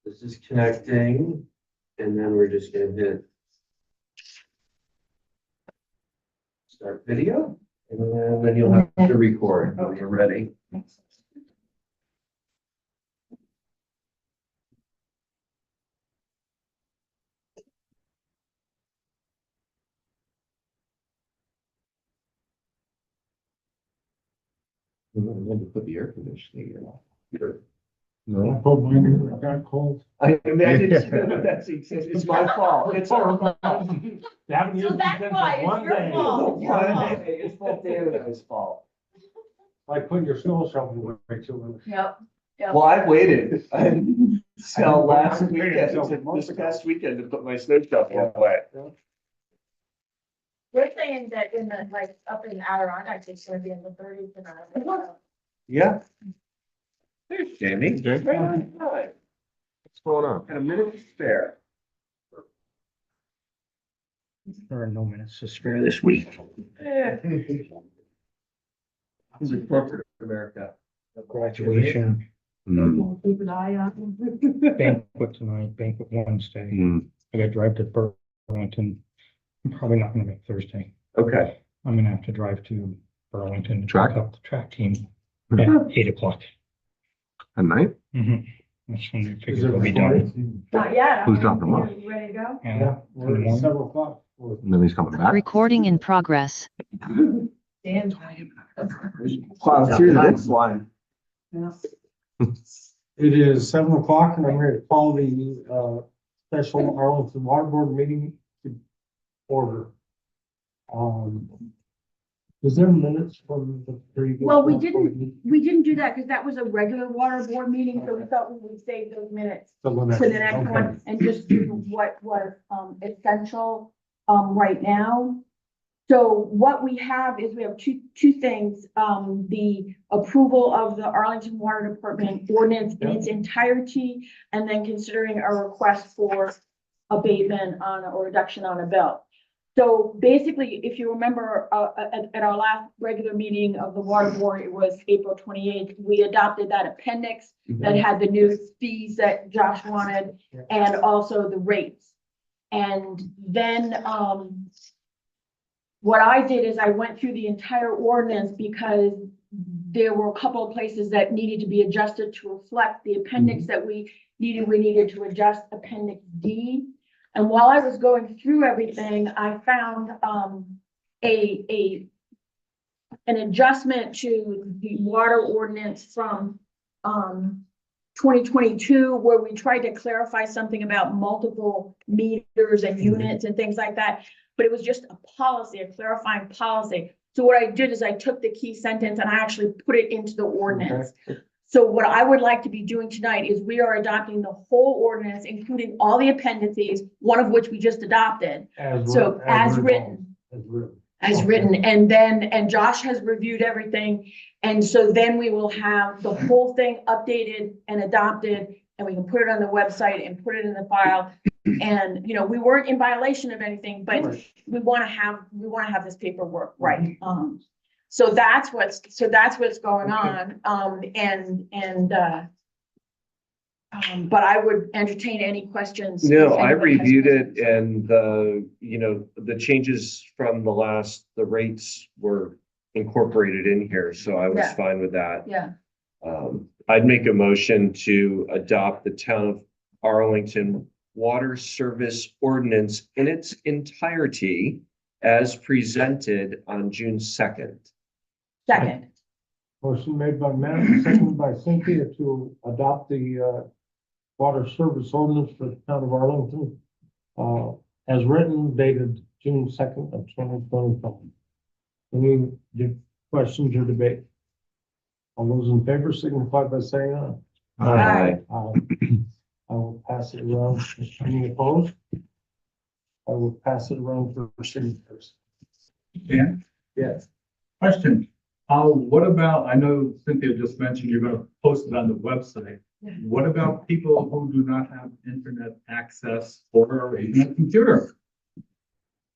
This is connecting, and then we're just gonna hit start video, and then you'll have to record when you're ready. I'm going to put the air conditioning in. No, probably got cold. I imagine it's my fault. It's our fault. Haven't used So the that's thing why for it's one your day. fault. It's both Dan and I's fault. Like putting your snow shovel away too. Yep. Well, I waited until last I waited weekend, until this past weekend to put my snow shovel away. We're saying that in the, like, up in Adirondack, it's gonna be in the 30s tonight. Yeah. There's Jamie. Okay. Right on time. What's going on? Got a minute to spare. There are no minutes to spare this week. This is corporate America. Graduation, Keep an eye on. banquet tonight, banquet Wednesday. Mm. I gotta drive to Burlington. I'm probably not gonna make Thursday. Okay. I'm gonna have to drive to Burlington to Track? pick up the track team at 8 o'clock. At night? That's when we figure we'll be done. Not yet. Who's dropping them off? You ready to go? And Yeah, we're at 7 o'clock. And then he's coming back. Recording in progress. Dan. Wow, through this one. It is 7 o'clock and I'm ready to call the special Arlington Water Board meeting to order. Is there minutes from the previous? Well, we didn't do that because that was a regular water board meeting, so we thought we would save those minutes to the next one and just do what was essential right now. So what we have is we have two things, the approval of the Arlington Water Department ordinance in its entirety, and then considering a request for abatement on or reduction on a bill. So basically, if you remember, at our last regular meeting of the water board, it was April 28th, we adopted that appendix that had the new fees that Josh wanted and also the rates. And then, what I did is I went through the entire ordinance because there were a couple of places that needed to be adjusted to reflect the appendix that we needed to adjust Appendix D. And while I was going through everything, I found an adjustment to the water ordinance from 2022, where we tried to clarify something about multiple meters and units and things like that. But it was just a policy, a clarifying policy. So what I did is I took the key sentence and I actually put it into the ordinance. So what I would like to be doing tonight is we are adopting the whole ordinance, including all the appendices, one of which we just adopted. So as written. And Josh has reviewed everything. And so then we will have the whole thing updated and adopted, and we can put it on the website and put it in the file. And, you know, we weren't in violation of anything, but we want to have this paperwork right. So that's what's going on. But I would entertain any questions. No, if I anybody has reviewed it questions. and the changes from the rates were incorporated in here, so I was Yeah. fine with that. Yeah, I'd make a motion to adopt the town of Arlington Water Service Ordinance in its entirety as presented on June 2nd. second. Motion made by Matt, seconded by Cynthia to adopt the water service ordinance for the town of Arlington as written, dated June 2nd of 2025. Any questions or debate? All those in favor signify by saying aye. Aye. I will pass it around. Any opposed? I will pass it around for signatures. Yeah, Yes. question. What about, I know Cynthia just mentioned you're gonna post it on the website. Yeah. What about people who do not have internet access or even a computer?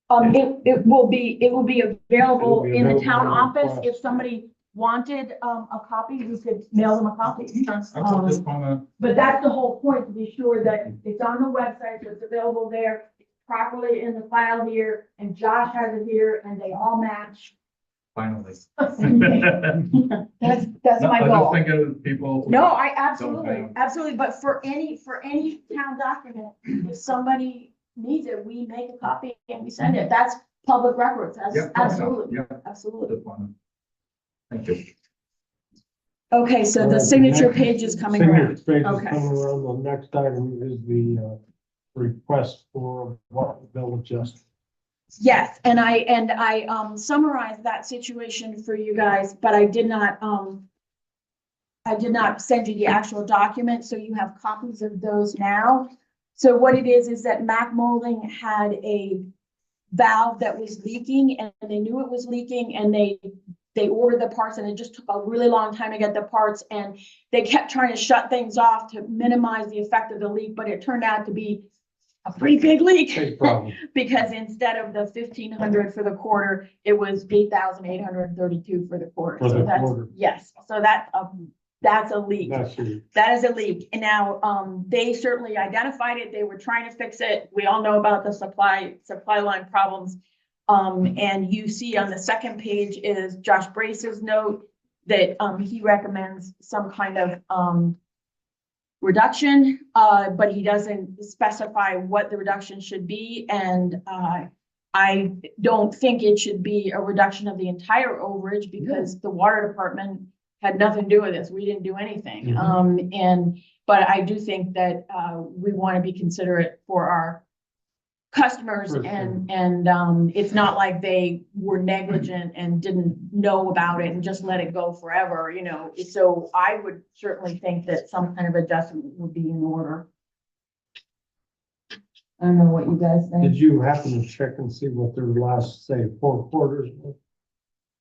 It will be available in the town office request. if somebody wanted, a copy, we could mail them a copy. I just wanna, But that's the whole point, to be sure that it's on the website, so it's available there, it's properly in the file here, and Josh has it here, and they all match. finally. That's No, my I just goal. think of people. No, I Don't absolutely, have- absolutely, but for any town document, if somebody needs it, we make a copy and we send it. That's public records, that's Yeah, absolutely, yeah. absolutely. Just wanna- Thank you. Okay, so All the right, signature next- page is coming Signature around. page is Okay. coming around. The next item is the request for water bill adjustment. Yes, and I summarized that situation for you guys, but I did not send you the actual document, so you have copies of those now. So what it is that Mac Molding had a valve that was leaking, and they knew it was leaking, and they ordered the parts, and it just took a really long time to get the parts, and they kept trying to shut things off to minimize the effect of the leak, but it turned out to be a pretty big leak. Big problem. Because instead of the 1,500 for the quarter, it was 8,832 for the quarter. For So the that's, quarter. yes, so that's a leak. That's it. That is a leak. And now, they certainly identified it. They were trying to fix it. We all know about the supply line problems. And you see on the second page is Josh Brace's note that, he recommends some kind of, reduction, but he doesn't specify what the reduction should be. And, I don't think it should be a reduction of the entire overage because the water department had nothing to do with this. We didn't do anything. Mhm. But I do think that, we want to be considerate for our customers For sure. and it's not like they were negligent and didn't know about it and just let it go forever, you know. So I would certainly think that some kind of adjustment would be in order. I don't know what you guys Did think. you happen to check and see what their last, say, 4 quarters were?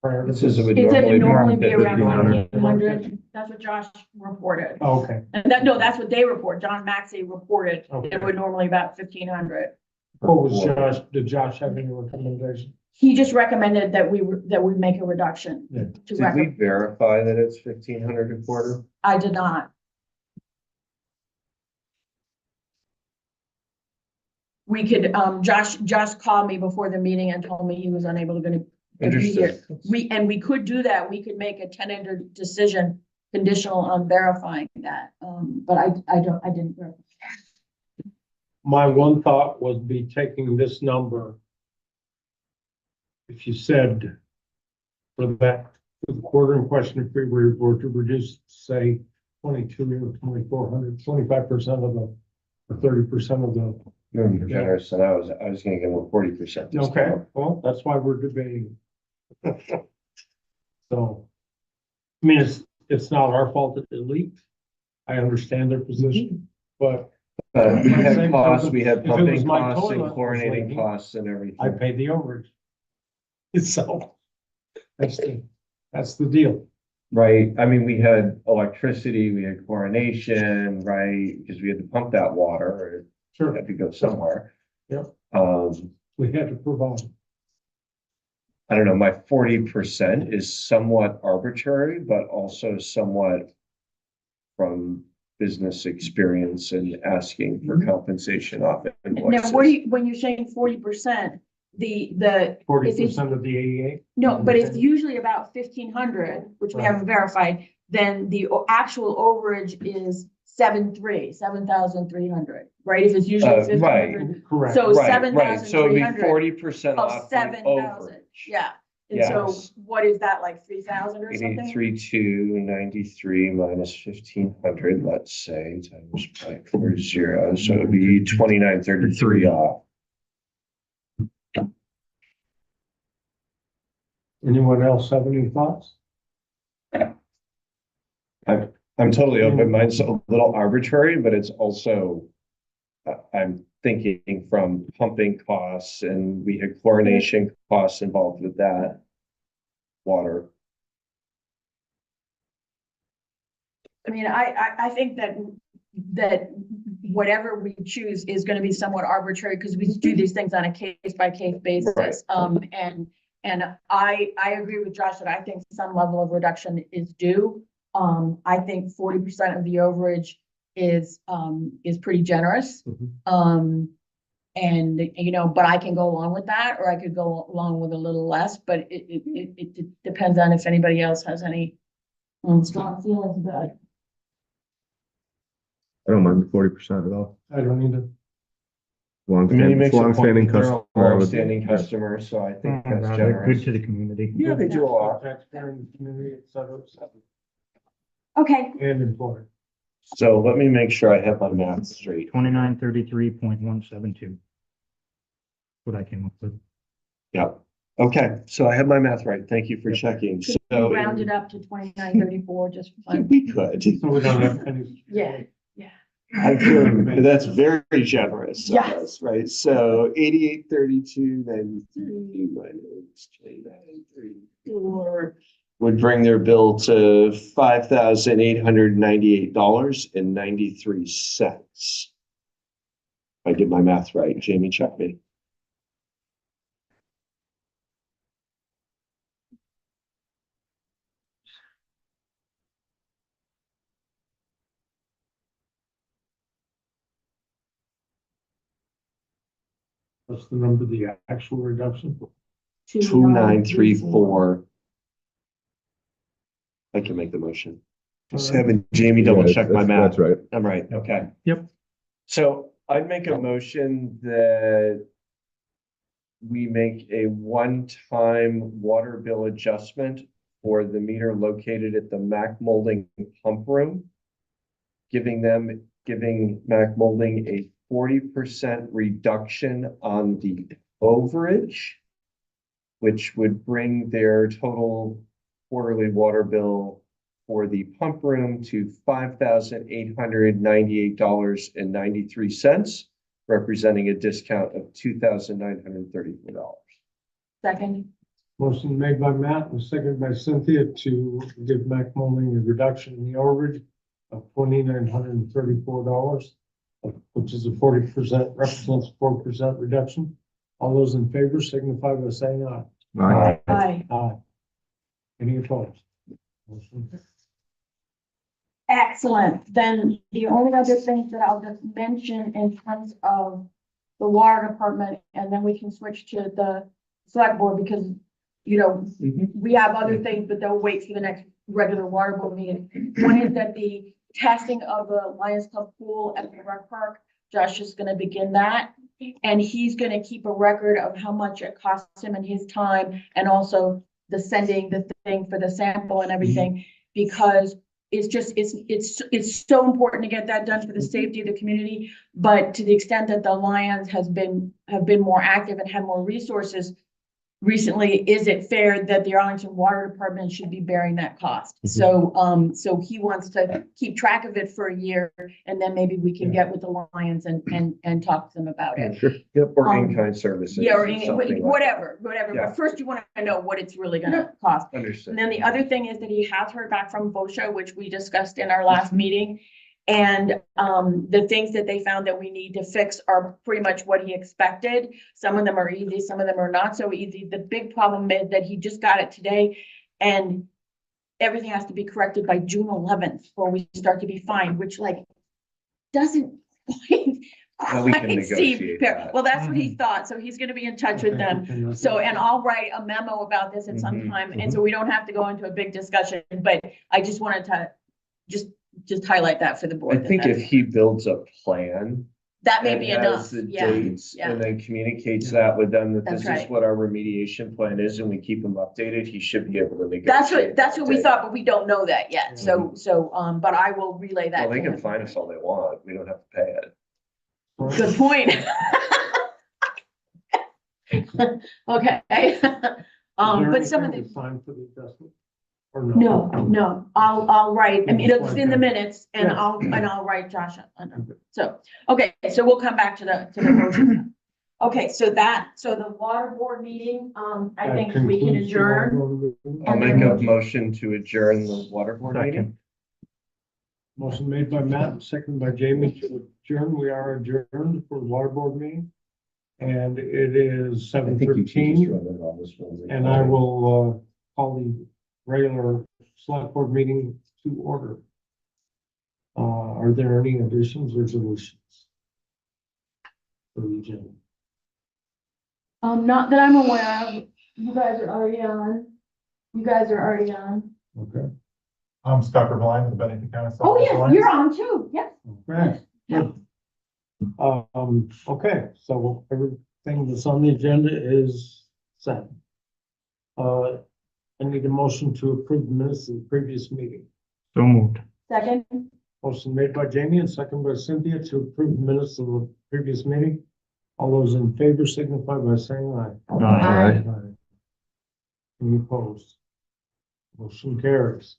Prior to It says it would It said it'd normally be around 1,500. 1,500. That's what Josh reported. Oh, okay, And that's what they report. John Maxey reported Okay. it would normally about 1,500. what was Josh, did Josh have any recommendation? He just recommended that we make a reduction Yeah. to Did we recommend. verify that it's 1,500 a quarter? I did not. We could, Josh called me before the meeting and told me he was unable to be here. Understood. We could do that. We could make a tentative decision conditional on verifying that. But I didn't. verify. My one thought would be taking this number. If you said for that, for the quarter in question, if we were to reduce, say, 22 or 2,400, 25% of the, or 30% of the. You're generous, and I was gonna give them 40%. Okay, well, that's why we're debating. So, I mean, it's not our fault that it leaked. I understand their position, but We had Same costs, token, we had if it was pumping my costs and toilet was chlorinating leaking, costs and I everything. pay the overage. So, that's the deal. Right, I mean, we had electricity, we had chlorination, right, because we had to pump that water, it Sure, had to go somewhere. Yep. We we had to provide. I don't know, my 40% is somewhat arbitrary, but also somewhat from business experience and asking for compensation off Now, invoices. when you're saying 40%, the 40% of the 88? no, but it's usually about 1,500, which we Right. haven't verified. Then the actual overage is 7,300, right? If it's usually Right. 1,500. Correct. So Right, so it'd be 7,300 40% of off the 7,000, overage. yeah. And so Yes. what is that, like 3,000 or something? 83,293 minus 1,500, let's say, times 0.40, so it'd be 2,933 off. Anyone else have any thoughts? I'm totally open, mine's a little arbitrary, but it's also, I'm thinking from pumping costs, and we had chlorination costs involved with that. Water. I mean, I think that whatever we choose is gonna be somewhat arbitrary, because we do these things on a case by case basis. Right. And I agree with Josh that I think some level of reduction is due. I think 40% of the overage is pretty generous. And, you know, but I can go along with that, or I could go along with a little less, but it depends on if anybody else has any strong feelings about it. I don't mind the 40% at all. I don't need to. I mean, he makes a point Long-standing that they're a customer. I would- long-standing customer, so I think that's They're generous. good to the community. Yeah, they do a lot. Taxpayer in the community, et cetera, Okay, and employer. So let me make sure I have my math straight. 2933.172. What I came up with. Yep. Okay, so I have my math right. Thank you for checking. could So we round it up to 2934 just for fun? we could. So we don't have any. Yeah. I feel that's very generous of Yes. us, right? So 8832.93 minus 2934 would bring their bill to $5,898.93. I did my math right. Jamie, check me. What's the number, the actual reduction? 2934. I can make the motion. Just having Jamie Yeah, double check my that's- math. That's right. I'm right, okay. Yep. So I'd make a motion that we make a one-time water bill adjustment for the meter located at the Mac Molding pump room, giving Mac Molding a 40% reduction on the overage, which would bring their total quarterly water bill for the pump room to $5,898.93, representing a discount of $2,934. Second, Motion made by Matt and seconded by Cynthia to give Mac Molding a reduction in the overage of $2,934, which is a 40%, represents a 4% reduction. All those in favor signify by saying aye. Aye. aye. Aye. Any opposed? Motion Excellent. Then the only other things that I'll just mention in terms of the water department, and then we can switch to the select board because, you know, we have other things, but they'll wait for the next regular water board meeting. One is that the testing of the Lions Club pool at the rec park, Josh is gonna begin that. And he's gonna keep a record of how much it costs him and his time, and also the sending the thing for the sample and everything, because it's just, it's so important to get that done for the safety of the community. But to the extent that the Lions have been more active and had more resources recently, is it fair that the Arlington Water Department should be bearing that cost? So, so he wants to keep track of it for a year, and then maybe we can get with the Lions and talk to them about it. Sure. Yep. Or Um, in-kind services. Yeah, or something like that. whatever, Yeah. but first you want to know what it's really gonna cost. Understood. And then the other thing is that he has heard back from VOSHA, which we discussed in our last meeting. And the things that they found that we need to fix are pretty much what he expected. Some of them are easy, some of them are not so easy. The big problem is that he just got it today, and everything has to be corrected by June 11th, or we start to be fined, which like doesn't Well, we can quite seem negotiate fair. that. Well, that's what he thought, so he's gonna be in touch with them. So, and I'll write a memo about this at some time, and so we don't have to go into a big discussion, but I just wanted to just highlight that for the I board. think if he builds a plan. That may and be has enough, the yeah, dates, yeah. and then communicates that with them, that That's this is right. what our remediation plan is, and we keep them updated, he should be able to negotiate. That's what we that. thought, but we don't know that yet, so, but I will relay that Well, to they can him. fine us all they want, we don't have to pay it. Good point. Okay. But some of the, Time for the adjustment? Or no? no, I'll write, I mean, it's in the minutes, and Yeah. I'll write Josh on it. So, okay, so we'll come back to the motion. Okay, so the water board meeting, I That think we can concludes the adjourn. water meeting. I'll And make then a motion to adjourn the water board meeting. Second. Motion made by Matt, and seconded by Jamie to adjourn. We are adjourned for the water board meeting. And it is I seven think you can just 13, run it on this one. and I will, call the regular select board meeting to order. Are there any additions or deletions? For the agenda? Not that I'm aware of. You guys are already on. You guys are already on. Okay. I'm Scott Blind with Bennington County. Oh, yeah, you're on too. Yes. Okay. Good. Okay, so everything that's on the agenda is set. I need a motion to approve the minutes of the previous meeting. So moved. Second, Motion made by Jamie and second by Cynthia to approve the minutes of the previous meeting. All those in favor signify by saying aye. Aye. Any opposed? Motion carries.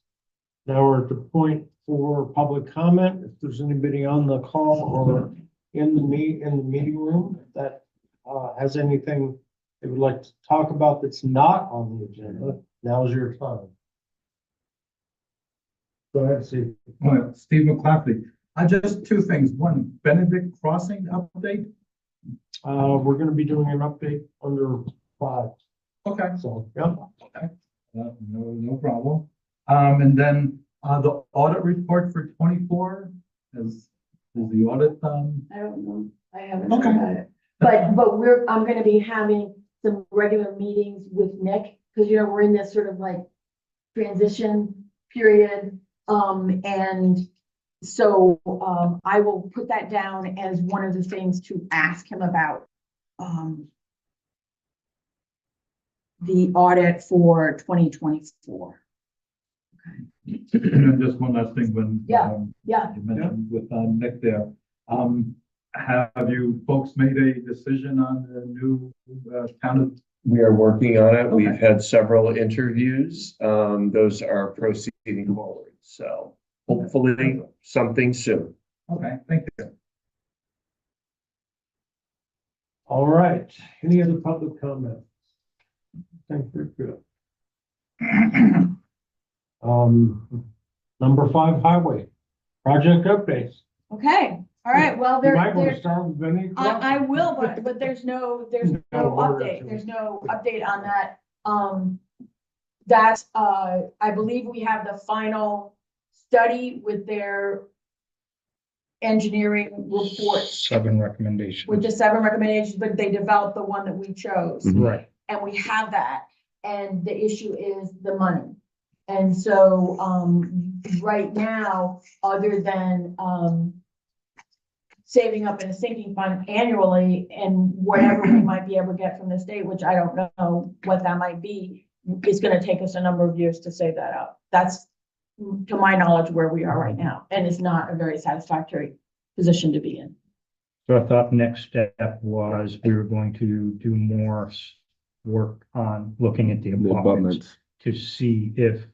Now we're at the point for public comment. If there's anybody on the call or in the meeting room that has anything they would like to talk about that's not on the agenda, now's your time. Go ahead, Steve. Steve McClafferty. Just two things. One, Benedict Crossing update. We're gonna be doing an update under 5, Okay. so, yeah. Okay. No problem. And then, the audit report for 24 is the audit, I don't know. I haven't Okay. heard about it. But I'm gonna be having some regular meetings with Nick, because we're in this sort of like transition period. And so, I will put that down as one of the things to ask him about. The audit for 2024. and then just one last thing when. Yeah. You mentioned with, Nick there. Have you folks made a decision on the new, town of? We are working on it. We've Okay. had several interviews. Those are proceeding forward. So hopefully something soon. Okay, thank you. All right, any other public comments? Thank you, good. Number 5, highway, project updates. Okay, all right, well, You might want to start with Benny. I will, but there's no word update, to it. there's no update on that. That's, I believe we have the final study with their engineering report 7 recommendations. with the 7 recommendations, but they developed the one that we chose. Mhm. Right. And we have that, and the issue is the money. And so, right now, other than, saving up in a sinking fund annually and whatever we might be able to get from the state, which I don't know what that might be, is gonna take us a number of years to save that up. That's, to my knowledge, where we are right now, and it's not a very satisfactory position to be in. So I thought next step was we were going to do more work on looking at the The abutments abutments to see if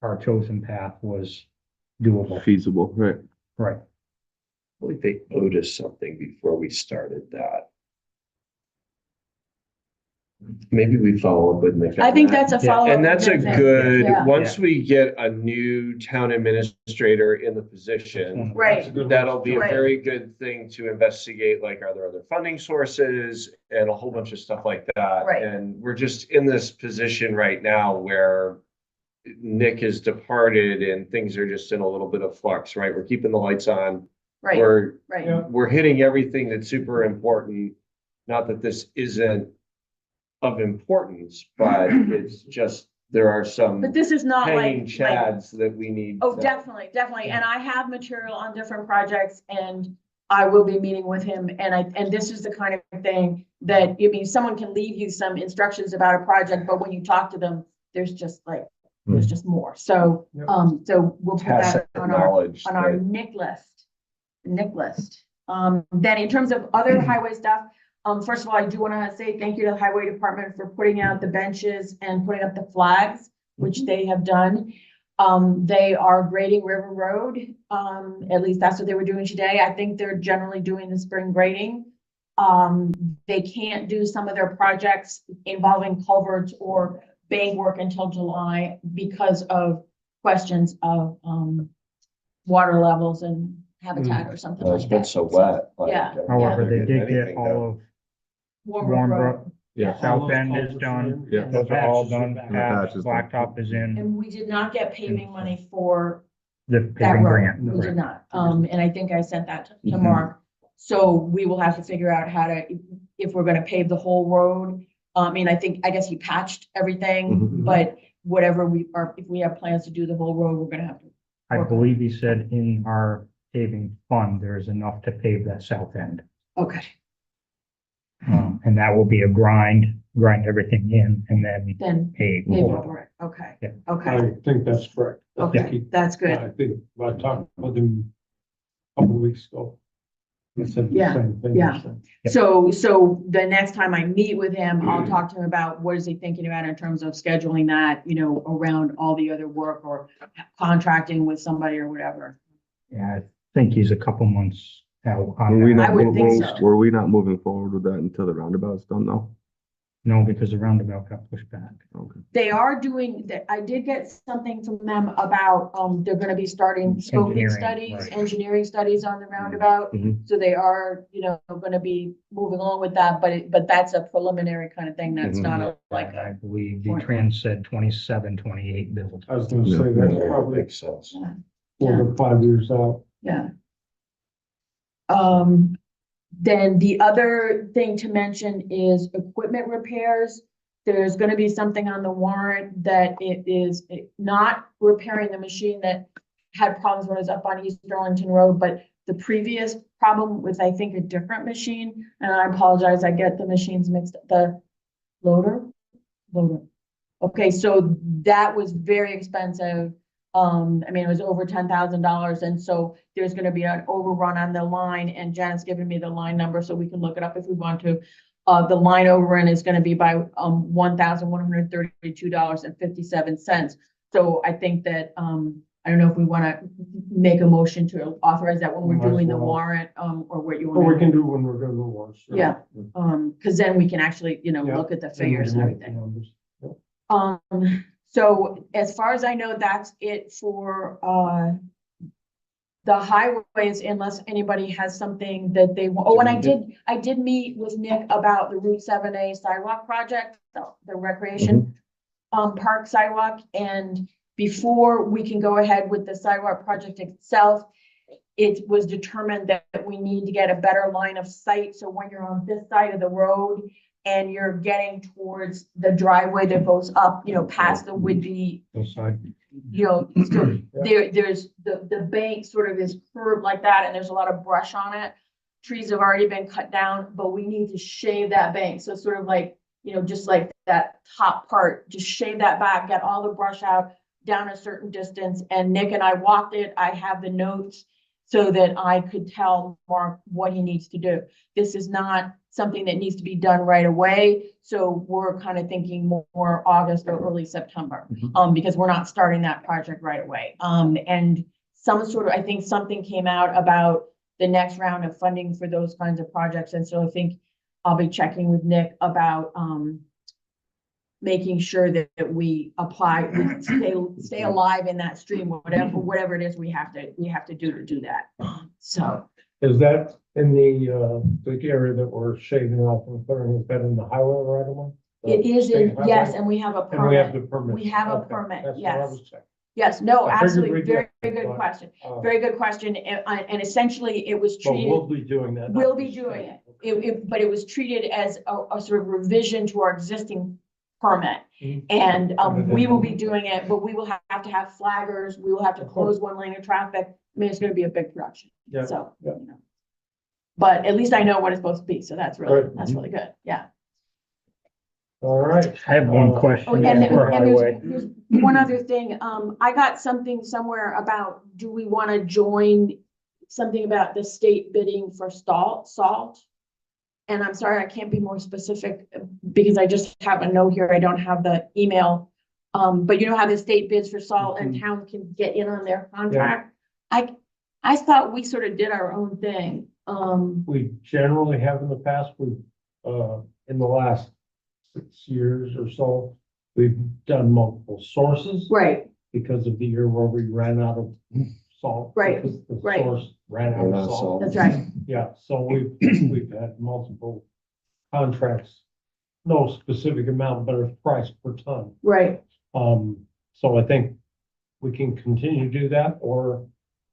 our chosen path was doable. feasible, right? Right. I believe they owed us something before we started that. Maybe we follow up with Nick. I on think that. that's a Yeah. follow-up. And that's a with that. good, Yeah. once we get a new town administrator in the position, Right. that'll be a Right. very good thing to investigate, like, are there other funding sources and a whole bunch of stuff like that. Right. And we're just in this position right now where Nick has departed and things are just in a little bit of flux, right? We're keeping the lights on. Right, We're, right. Yeah. we're hitting everything that's super important. Not that this isn't of importance, but it's just, there are some But this is not hanging like, chads that we need. oh, to- definitely, definitely. And I have material on different projects and I will be meeting with him. And this is the kind of thing that, I mean, someone can leave you some instructions about a project, but when you talk to them, there's just more. So, Yep. so we'll put that Tacit on our knowledge. on our that- Nick list. Then in terms of other highway stuff, first of all, I do want to say thank you to the highway department for putting out the benches and putting up the flags, which they have done. They are grading River Road. At least that's what they were doing today. I think they're generally doing the spring grading. They can't do some of their projects involving culverts or bank work until July because of questions of, water levels and habitat or something Well, like it's that. been so wet. like, Yeah. I don't However, think they there's did anything get all that- of Warm Brook Road. Yeah. South end is done. Yeah. Those are all done. And the patch Patch, is done. blacktop is in And we did not get paving money for the that paving road. grant. We did not. And I think I sent that to Mhm. Mark. So we will have to figure out how to, if we're gonna pave the whole road. I mean, I guess he patched everything, Mhm. but whatever we are, if we have plans to do the whole road, we're gonna have to. I believe he said in our paving fund, there is enough to pave that south end. Okay, And that will be a grind everything in and then then pave. pave over it. Okay, Yeah. okay, I think that's correct. I think okay, that's good. I think I talked with him a couple of weeks ago. He said the Yeah, same thing. yeah. so. So the next time I meet with him, I'll talk to him about what is he thinking about in terms of scheduling that, around all the other work or contracting with somebody or whatever. Yeah, I think he's a couple months out Were on we that. not, I would think so. were we not moving forward with that until the roundabout's done though? No, because the roundabout got pushed back. Okay. They are doing, I did get something from them about, they're gonna be starting scoping Engineering, studies, right. engineering studies on the roundabout. Mhm. So they are, gonna be moving along with that, but that's a preliminary kind of thing. That's not a, like, I believe V-Trans said 27, 28 build. I was gonna say that's probably Makes sense. 4 to 5 years out. yeah. Then the other thing to mention is equipment repairs. There's gonna be something on the warrant that it is not repairing the machine that had problems when it was up on East Arlington Road, but the previous problem was, I think, a different machine. And I apologize, I get the machines mixed, the loader. Okay, so that was very expensive. I mean, it was over $10,000. And so there's gonna be an overrun on the line, and Janet's given me the line number so we can look it up if we want to. The line overrun is gonna be by $1,132.57. So I think that, I don't know if we wanna make a motion to authorize that when we're Might as doing the well. warrant, or what you Or we want. can do it when we're doing the wars. sure. Yeah. Cause then we can actually, Yeah. look at the Then we figures can and make the everything. numbers. Yep. So as far as I know, that's it for, the highways, unless anybody has something that they want. Oh, and I did meet with Nick about the Route 7A sidewalk project, the recreation, park sidewalk. And before we can go ahead with the sidewalk project itself, it was determined that we need to get a better line of sight. So when you're on this side of the road and you're getting towards the driveway that goes up, past the Whidbey, so there's the bank sort of is curved like that, and there's a lot of brush on it. Trees have already been cut down, but we need to shave that bank. So sort of like, just like that top part, just shave that back, get all the brush out down a certain distance. And Nick and I walked it. I have the notes so that I could tell Mark what he needs to do. This is not something that needs to be done right away. So we're kind of thinking more August or early September, because we're not starting that project right away. And I think something came out about the next round of funding for those kinds of projects. And so I think I'll be checking with Nick about, making sure that we stay alive in that stream, whatever it is we have to do that. So. Is that in the area that we're shaving off and clearing, is that in the highway right away? It is State highway? yes, and we have a And we have permit. the permit. We have a Okay, permit, that's what I yes. was checking. Yes, no, I figured absolutely, we'd very get it, good but, question, very good question, and essentially it was But we'll treated, be doing that. we'll be doing it. But it was treated as a sort of revision to our existing permit. Mhm. And we will be doing it, but we will have to have flaggers, we will have to Of course. close one lane of traffic. I mean, it's gonna be a big production, Yeah, so, yeah. But at least I know what it's supposed to be, so that's really, Right. that's really good, yeah. All right. I have one Oh, question and for highway. there's one other thing, I got something somewhere about, do we want to join something about the state bidding for salt? And I'm sorry, I can't be more specific because I just have a note here, I don't have the email. But you know how the state bids for salt and towns can get in on their contract? I thought we sort of did our own thing, We generally have in the past, in the last 6 years or so, we've done multiple sources. right, Because of the year where we ran out of salt. Right, because the right. source ran out of salt. that's right, Yeah, so we've had multiple contracts, no specific amount, but a price per ton. Right, So I think we can continue to do that, or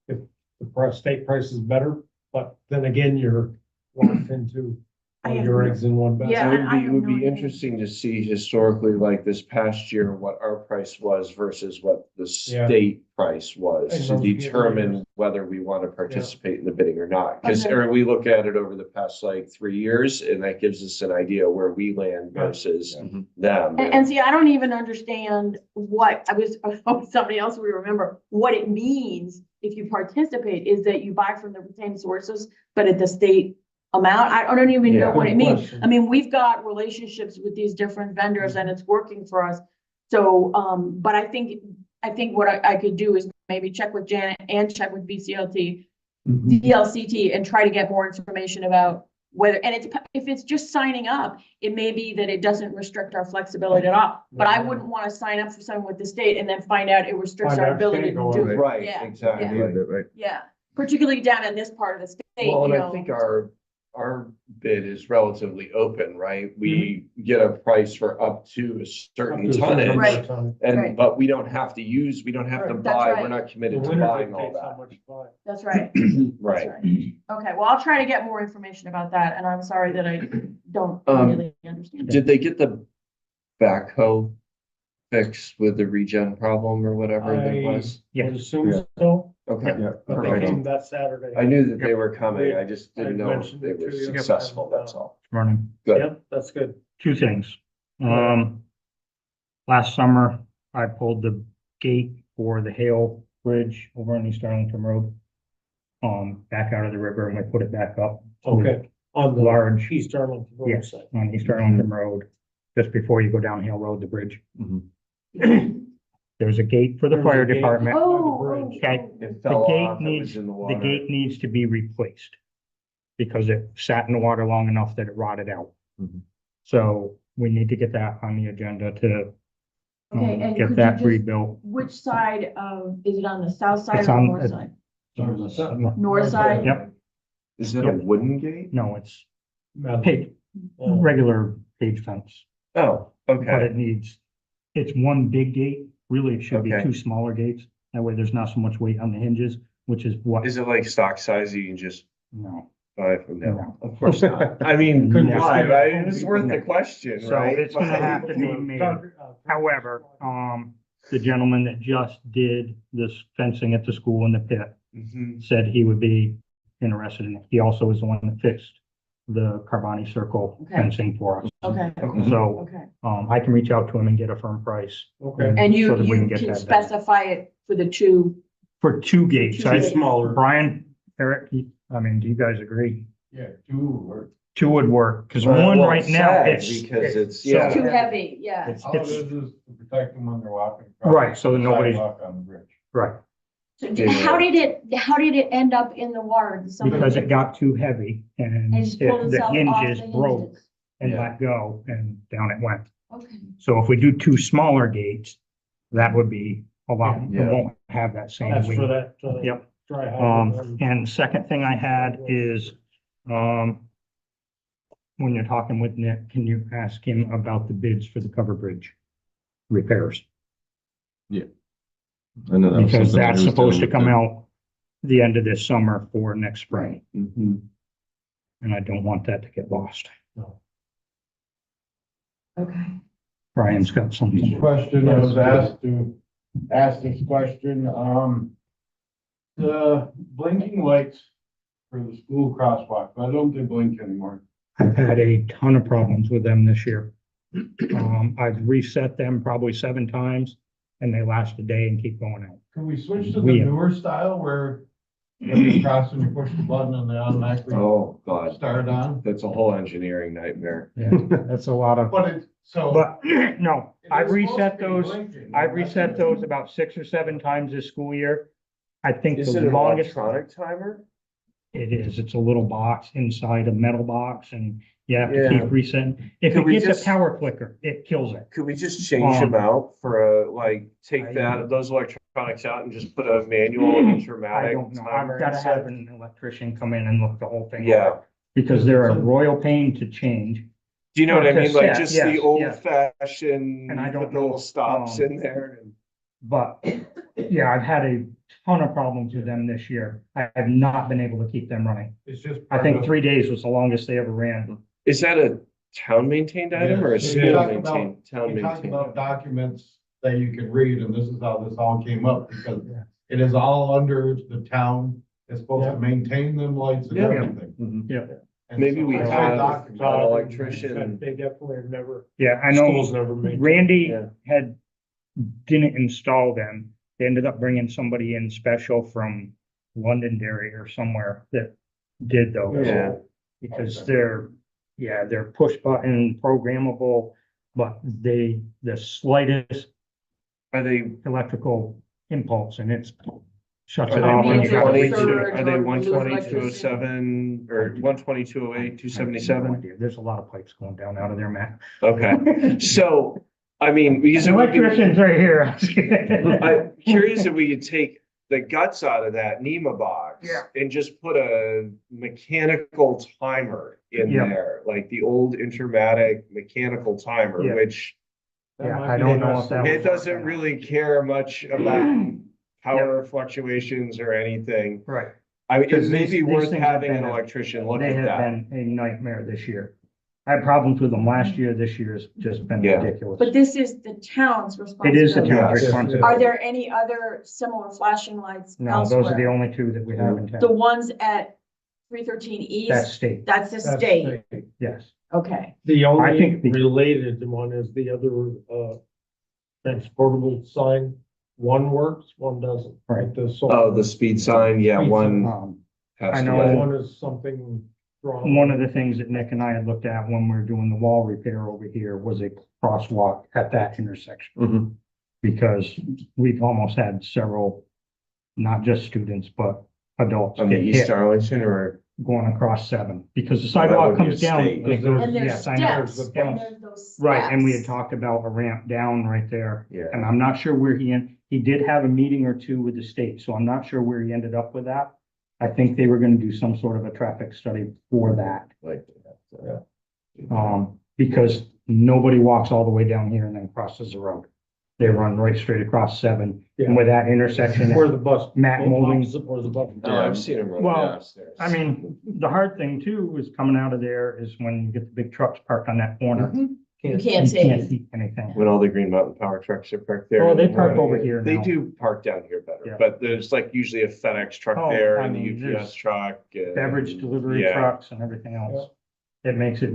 if the state price is better, but then again, you're locked into all your eggs in one basket. Yeah, It would I be, it have would no be idea. interesting to see historically, like this past year, what our price was versus what the Yeah. state price was And to those determine years. whether we want to participate in the bidding or not. Because, Okay. or we look at it over the past like 3 years, and that gives us an idea where we land Right. versus Mm-hmm. them. and see, I don't even understand what, I was, somebody else we remember, what it means if you participate, is that you buy from the same sources, but at the state amount. I don't even know Yeah. what it Good means. question. I mean, we've got relationships with these different vendors and it's working for us. So, but I think what I could do is maybe check with Janet and check with BCLT, DLCT, and try to get more information about whether, and if it's just signing up, it may be that it doesn't restrict our flexibility at all. But I wouldn't want to sign up for something with the state and then find out it restricts Find our out ability state to going, do right. it. Right, Yeah, exactly. yeah. Right. Yeah, particularly down in this part of the state, Well, you and I know. think our bid is relatively open, right? We get a price for up to a certain tonnage. Right. And, Right. but we don't have to use, we don't have to Right. That's buy, right. we're not The committed to winner buying all dictates how that. much you buy. That's right. Right. Okay, well, I'll try to get more information about that, and I'm sorry that I don't really understand it. Did they get the backhoe fixed with the regen problem or whatever it I was? Yeah. would assume so, Okay. Yeah. but they came that Saturday. I knew that they were coming. I just didn't I know if mentioned they it were to you. successful, that's all. Running. Good. Yep, that's good. Two things. Last summer, I pulled the gate for the Hale Bridge over on East Arlington Road. Back out of the river, and we put it back up. Okay, on the Large, East Arlington Road yes, side. on East Arlington Road, just before you go down Hale Road, the bridge. There's a gate for the There's a fire gate. department. Oh, Okay. It The fell gate off, it needs, was in the the water. gate needs to be replaced because it sat in the water long enough that it rotted out. Mhm. So we need to get that on the agenda to Okay, and get could that you just, rebuilt. which side of, is it on the south side It's or on- north side? No, North side? Yep. Is it a wooden gate? it's Metal. page, regular page fence, Oh, but okay. it needs, it's one big gate. Really, it should be Okay. two smaller gates. That way there's not so much weight on the hinges, which is what, Is it like stock size you can just no. buy from them? No. Of course not. I mean, Couldn't why, just get it right? from It's worth the people. question, So right? it's gonna have to be made. However, the gentleman that just did this fencing at the school in the pit Mhm. said he would be interested in it. He also is the one that fixed the Carboni Circle Okay. fencing for us. Okay, So, okay. I can reach out to him and get a firm price. Okay, And so you that we can get can that done. specify it for the two, For two gates, Two gates. smaller. Brian, Eric, I mean, do you guys agree? Yeah, two or. Two would work, because Well, one well, right now, sad it's. because it's, so yeah. too heavy, yeah. It's, All it it's, is to protect them when they're walking. across Right, so that the nobody's- sidewalk on the bridge. right, So Yeah. how did it end up in the water? Did somebody- because it got too heavy and And just pulled the itself off hinges the broke hinges? and Yeah. let go and down it went. Okay, So if we do two smaller gates, that would be a lot, Yeah. it won't have that same That's weight. for that. Yep. Dry hydrant. And the second thing I had is, when you're talking with Nick, can you ask him about the bids for the cover bridge repairs? I know that was Because something that that's he was supposed to dealing come with. out the end of this summer for next spring, Mhm. and I don't want that to get lost. okay. Brian's got something. Question, I was asked to ask this question, the blinking lights for the school crosswalk, I don't they blink anymore. I've had a ton of problems with them this year. I've reset them probably 7 times and they last a day and keep going out. Can we switch to the We- newer style where when you cross and you push the button and they automatically Oh, God. start on? That's a whole engineering nightmare. Yeah, that's a lot of, But it's, so. but no, it I've is supposed reset to be those. blinking. I've reset those about 6 or 7 times this school year. I think Is the it an longest electronic timer? it is, it's a little box inside a metal box and you have to Yeah. keep resetting. If Could it we gets just- a power flicker, it kills it. Could we just change them out for a, like, take I- those electronics out and just put a manual I dramatic don't know. I've timer gotta have instead? an electrician come in and look the whole thing Yeah. over. Because they're a royal pain to change Do you know what I Or to mean? Like set, just yes, the yeah. old fashioned, And I you don't put the little know, stops in there. and- But, yeah, I've had a ton of problems with them this year. I have not been able to keep them running. It's just. I think 3 days was the longest they ever ran. Is that a town maintained item or a Yes. school We talked maintained, town We talked maintained? about documents that you can read, and this is how this all came up, because it is all under the town. It's supposed to maintain them lights and Yeah. everything. Mhm. Yeah, And Maybe so we it's have documents. an electrician. They definitely have never, yeah, I know schools never made. Randy Yeah. didn't install them. They ended up bringing somebody in special from Londonderry or somewhere that did those. Yeah. Because they're push button programmable, but the slightest Are they, electrical impulse and it's shuts are it they off. Maybe and one you gotta twenty, reach it. surge are they or 120, lose 207, or 120, 208, I have no 277? idea. There's a lot of pipes going down out of there, Matt. Okay, so, I mean, because The it would be, electrician's right here. I'm curious if we could take the guts out of that NEMA box. Yeah. And just put a mechanical timer in Yeah. there, like the old Intermatic mechanical timer, Yeah. which Yeah, I don't know if that was. it doesn't really care much about power fluctuations or anything. Right. I mean, it Because may these- be these worth things have having an been a- electrician look They at have that. been a nightmare this year. I had problems with them last year. This year has just been Yeah. ridiculous. But this is the town's It is the responsibility. town's Yes. responsibility. Are there any other similar flashing lights No, those are the elsewhere? only two that we have in The town. ones at 313 That's East, state, that's the state, yes. okay. The I only think the- related one is the other, transportable sign. One works, one doesn't. Right. Like the solar. Oh, the speed sign, yeah, Speed one I has to know go. One is something wrong. One of the things that Nick and I had looked at when we were doing the wall repair over here was a crosswalk at that intersection. Mhm. Because we've almost had several, not just students, but adults On the get East hit Arlington or? going across 7 because the Well, that sidewalk would be comes a down. state. and it goes- And there's yes, I know. steps, Yeah. and there's those Right, and we had steps. talked about a ramp down right there. Yeah. And I'm not sure where he did have a meeting or two with the state, so I'm not sure where he ended up with that. I think they were gonna do some sort of a traffic study for that, Like, because nobody walks all the way down here and then crosses the road. They run right straight across 7, and with that intersection, Where the bus. Matt Molding. Where the bus. yeah, I've seen them run Well, downstairs. I mean, the hard thing too is coming out of there is when you get the big trucks parked on that corner. You can't You can't see. see anything. When all the Green Mountain Power trucks are parked there. Oh, in they the park morning. over here They now. do park down here better, Yeah. but there's like usually a FedEx truck Oh, there I and the mean, UPS there's truck. Beverage delivery yeah. trucks and everything else. It makes it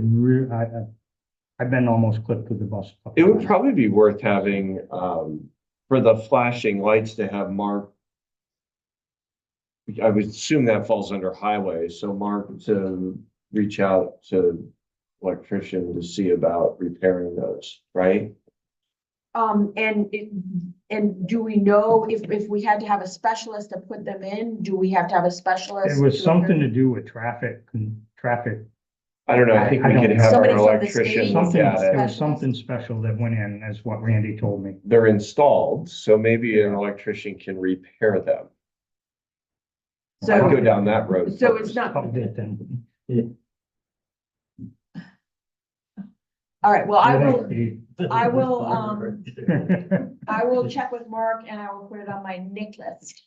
I've been almost clipped with the bus. a couple It would times. probably be worth having, for the flashing lights to have Mark. I would assume that falls under highway, so Mark to reach out to electrician to see about repairing those, right? And do we know if we had to have a specialist to put them in, do we have to have a specialist? It was to- something to do with traffic. I don't know, I think we I don't could know. have Somebody our from the electrician state? look Something, at there it. was something special that went in, is what Randy told me. They're installed, so maybe an electrician can repair them. I'd go So, down that road. so it's first. not, Up there then. all right, well, I will check with Mark and I will put it on my Nick list.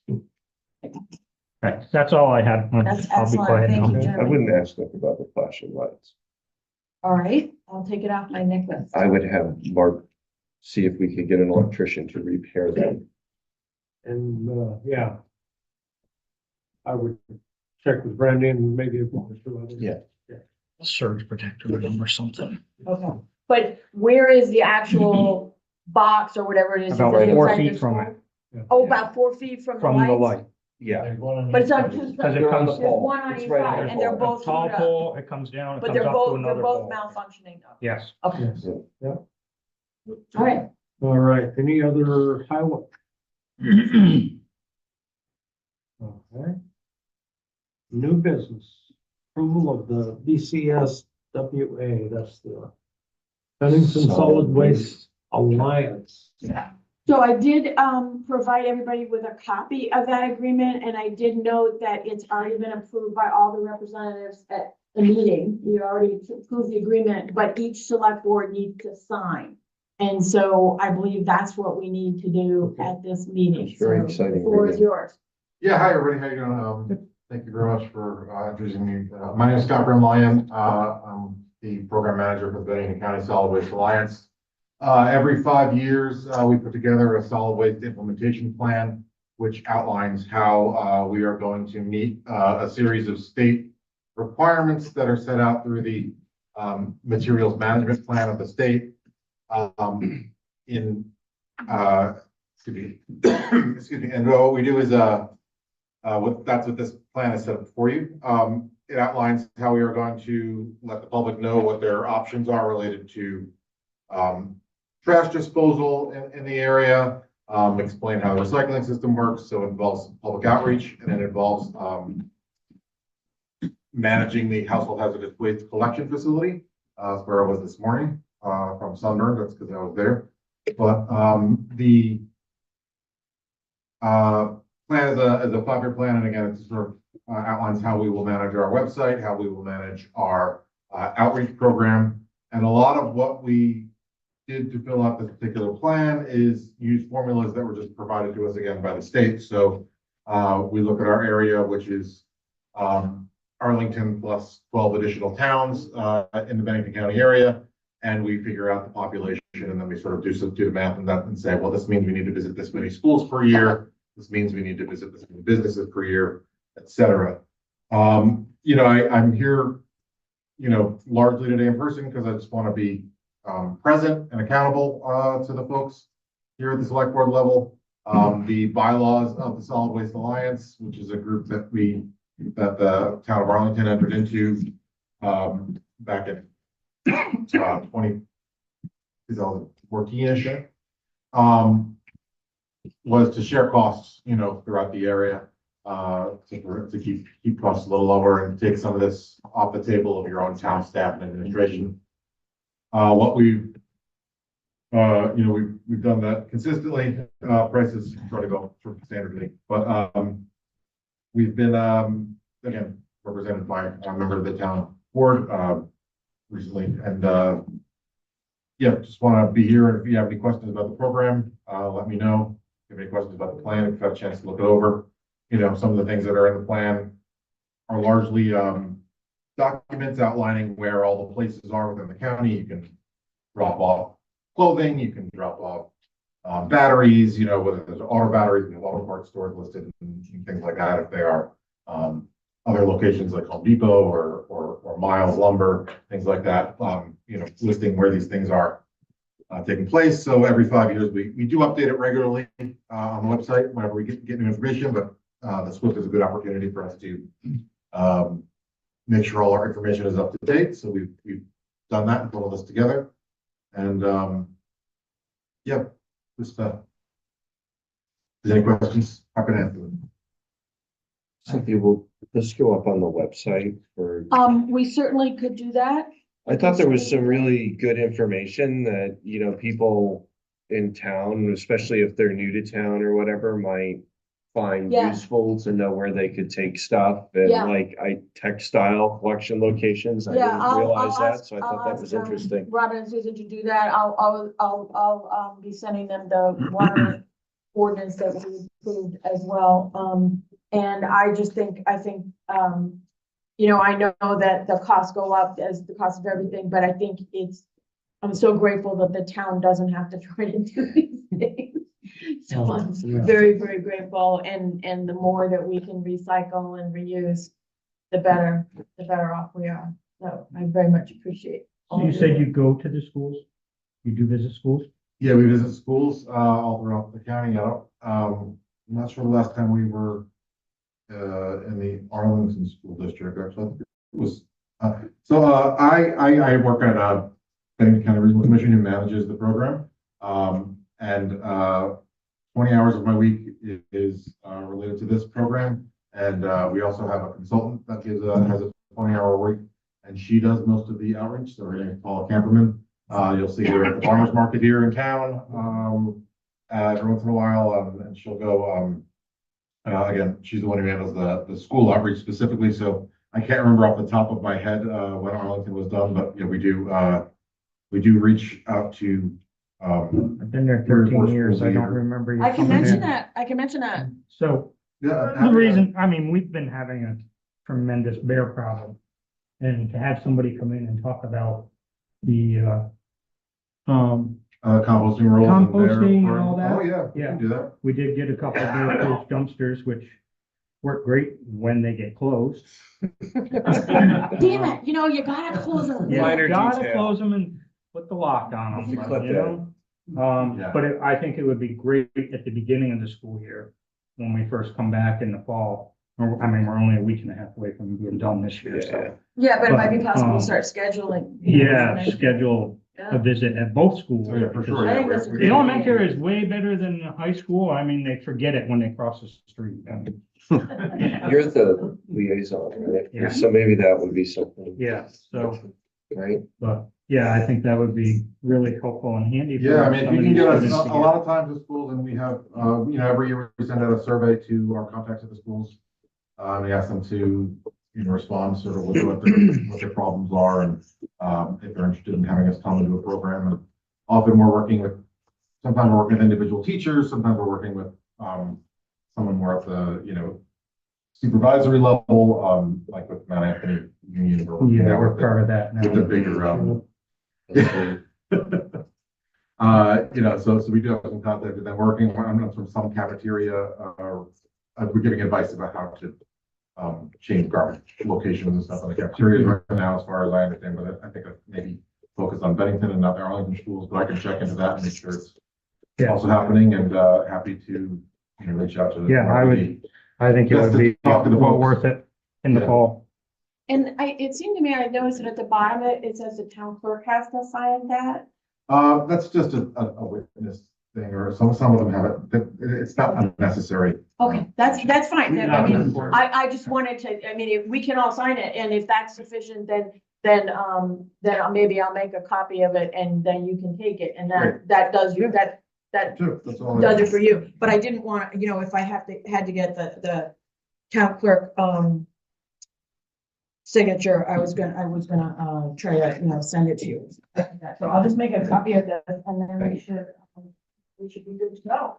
Right, that's all I had. That's I'll be excellent. quiet Thank you, now. I gentlemen. wouldn't ask Nick about the flashing lights. All right, I'll take it off my Nick list. I would have Mark see if we could get an electrician to repair them. And, yeah. I would check with Brandon and maybe one or two others. Yeah. Surge protector with them or something. Okay, but where is the actual box or whatever it is? About Is it 4 inside the feet from school? it. Yeah. Oh, about 4 feet from the From the lights? light. Yeah, There's one on But it's each on side. two Because sides. it comes, There's one on It's each right on side the and they're pole. both tall screwed up. pole, it comes down, it But comes they're up to both, they're another both pole. malfunctioning though. Yes. Okay, Yes. Yeah. all right. All right, any other highway? Okay. New business, approval of the BCSWA, that's the Bennington Solid Waste Alliance. So I did, provide everybody with a copy of that agreement, and I did note that it's already been approved by all the representatives at the meeting, we already approved the agreement, but each select board needs to sign. And so I believe that's what we need to do at this meeting. That's very So exciting, The floor is Megan. yours. Yeah, hi, everybody. How you doing? Thank you very much for introducing me. My name is Scott Brimlyon. I'm the program manager for the Bennington County Solid Waste Alliance. Every 5 years, we put together a solid waste implementation plan, which outlines how we are going to meet a series of state requirements that are set out through the materials management plan of the state. Excuse me, excuse me. And what we do is that's what this plan is set up for you. It outlines how we are going to let the public know what their options are related to trash disposal in the area, explain how the recycling system works. So it involves public outreach, and it involves managing the household hazardous waste collection facility. That's where I was this morning from Sunburn. That's because I was there. But the plan is a 5-year plan, and again, it sort of outlines how we will manage our website, how we will manage our outreach program, and a lot of what we did to fill out this particular plan is use formulas that were just provided to us again by the state. So we look at our area, which is Arlington plus 12 additional towns in the Bennington County area, and we figure out the population, and then we sort of do the math and that and say, well, this means we need to visit this many schools per year. This means we need to visit this many businesses per year, et cetera. You know, I'm here, you know, largely today in person because I just want to be present and accountable to the folks here at the select board level. The bylaws of the Solid Waste Alliance, which is a group that the town of Arlington entered into back in 2014-ish, was to share costs, you know, throughout the area, to keep costs a little lower and take some of this off the table of your own town staff and administration. What we've, you know, we've done that consistently. Prices try to go sort of standardly, but we've been again represented by a member of the town board recently, and yeah, just want to be here. And if you have any questions about the program, let me know. If you have any questions about the plan, if you've had a chance to look it over, you know, some of the things that are in the plan are largely documents outlining where all the places are within the county. You can drop off clothing, you can drop off batteries, you know, whether there's auto batteries, we have auto parts stores listed and things like that. If they are other locations like Home Depot or Miles Lumber, things like that, you know, listing where these things are taking place. So every 5 years, we do update it regularly on the website whenever we get new information, but the SWIFT is a good opportunity for us to make sure all our information is up to date. So we've done that and put all this together. And yeah, just if there's any questions, happy to answer them. Cynthia, will this go up on the website for? We certainly could do that. I thought there was some really good information that, you know, people in town, especially if they're new to town or whatever, might find Yeah. useful to know where they could take stuff and Yeah. like textile collection locations. I Yeah, didn't I'll realize that, ask- so I I'll thought that ask, was interesting. Robin and Susan to do that. I'll be sending them the water ordinance that we approved as well. And I think, you know, I know that the costs go up as the cost of everything, but I think I'm so grateful that the town doesn't have to try to do these things. So I'm very, very grateful, and the more that we can recycle and reuse, the better off we are. So I very much appreciate. So you said you go to the schools? You do visit schools? Yeah, we visit schools all throughout the county. I'm not sure the last time we were in the Arlington School District. Actually, it was I work at Bennington County Regional Commission, who manages the program, and 20 hours of my week is related to this program, and we also have a consultant that has a 20-hour week, and she does most of the outreach. So her name is Paula Camperman. You'll see her at the farmers market here in town every once in a while, and she'll go. Again, she's the one who handles the school outreach specifically. So I can't remember off the top of my head, when Arlington was done, but, you know, we do reach out to, I've been there 3 or 4 13 years. schools a I don't year. remember you I can coming mention in. that, I can mention that. So Yeah. the reason, I mean, we've been having a tremendous bear problem. And to have somebody come in and talk about the, Composting rolls. in there. Composting and all that? Oh, yeah, we Yeah. can do that. we did get a couple of bear-proof dumpsters, which work great when they get closed. Damn it, you know, you gotta close them. Yeah, Minor gotta detail. close them and put the lock on To them, clip you know? Yeah. But I think it would be great at the beginning of the school year, when we first come back in the fall. I mean, we're only a week and a half away from being done this year, so. Yeah, but it might be possible But, to start scheduling. Yeah, schedule a Yeah. visit at both schools. Oh, yeah, for sure. I yeah, think we're- that's a we- great The elementary is way better than the high school. I mean, they forget it when they cross the street. I mean, You're the liaison, right? Yeah. So maybe that would be something. Yeah, so, Right? but, yeah, I think that would be really helpful and handy. for Yeah, I mean, if some you of can these get us, students to a get- lot of times at schools, and we have, you know, every year we send out a survey to our contacts at the schools. We ask them to, you know, respond sort of with what their problems are, and, if they're interested in having us come and do a program. And often we're working with, sometimes we're working with individual teachers, sometimes we're working with, someone more at the, you know, supervisory level, like with Mount Anthony Union. or, you Yeah, know, we're with the- part of that with the now. bigger, you know, so we do have some contact with them working on from some cafeteria, we're giving advice about how to change garbage locations and stuff in the cafeterias right now, as far as I understand, but I think maybe focus on Bennington and not the Arlington schools, but I can check into that and make sure it's Yeah. also happening, and happy to, you know, reach out to. Yeah, I think it Just would to be talk to the well folks. worth it in the Yeah. fall. And it seemed to me, I noticed that at the bottom, it says the town clerk has to sign that. That's just a witness thing, or some of them have it, it's not unnecessary. Okay, that's fine. I mean, Not I just wanted to, I mean, if we can all sign it, and if that's sufficient, then maybe I'll make a copy of it, and then you can take it, and that does you, that Sure, that's all. does it for you. But I didn't want, you know, if I had to get the town clerk, signature, I was gonna try to, you know, send it to you. So I'll just make a copy of this, and then we should be good to go.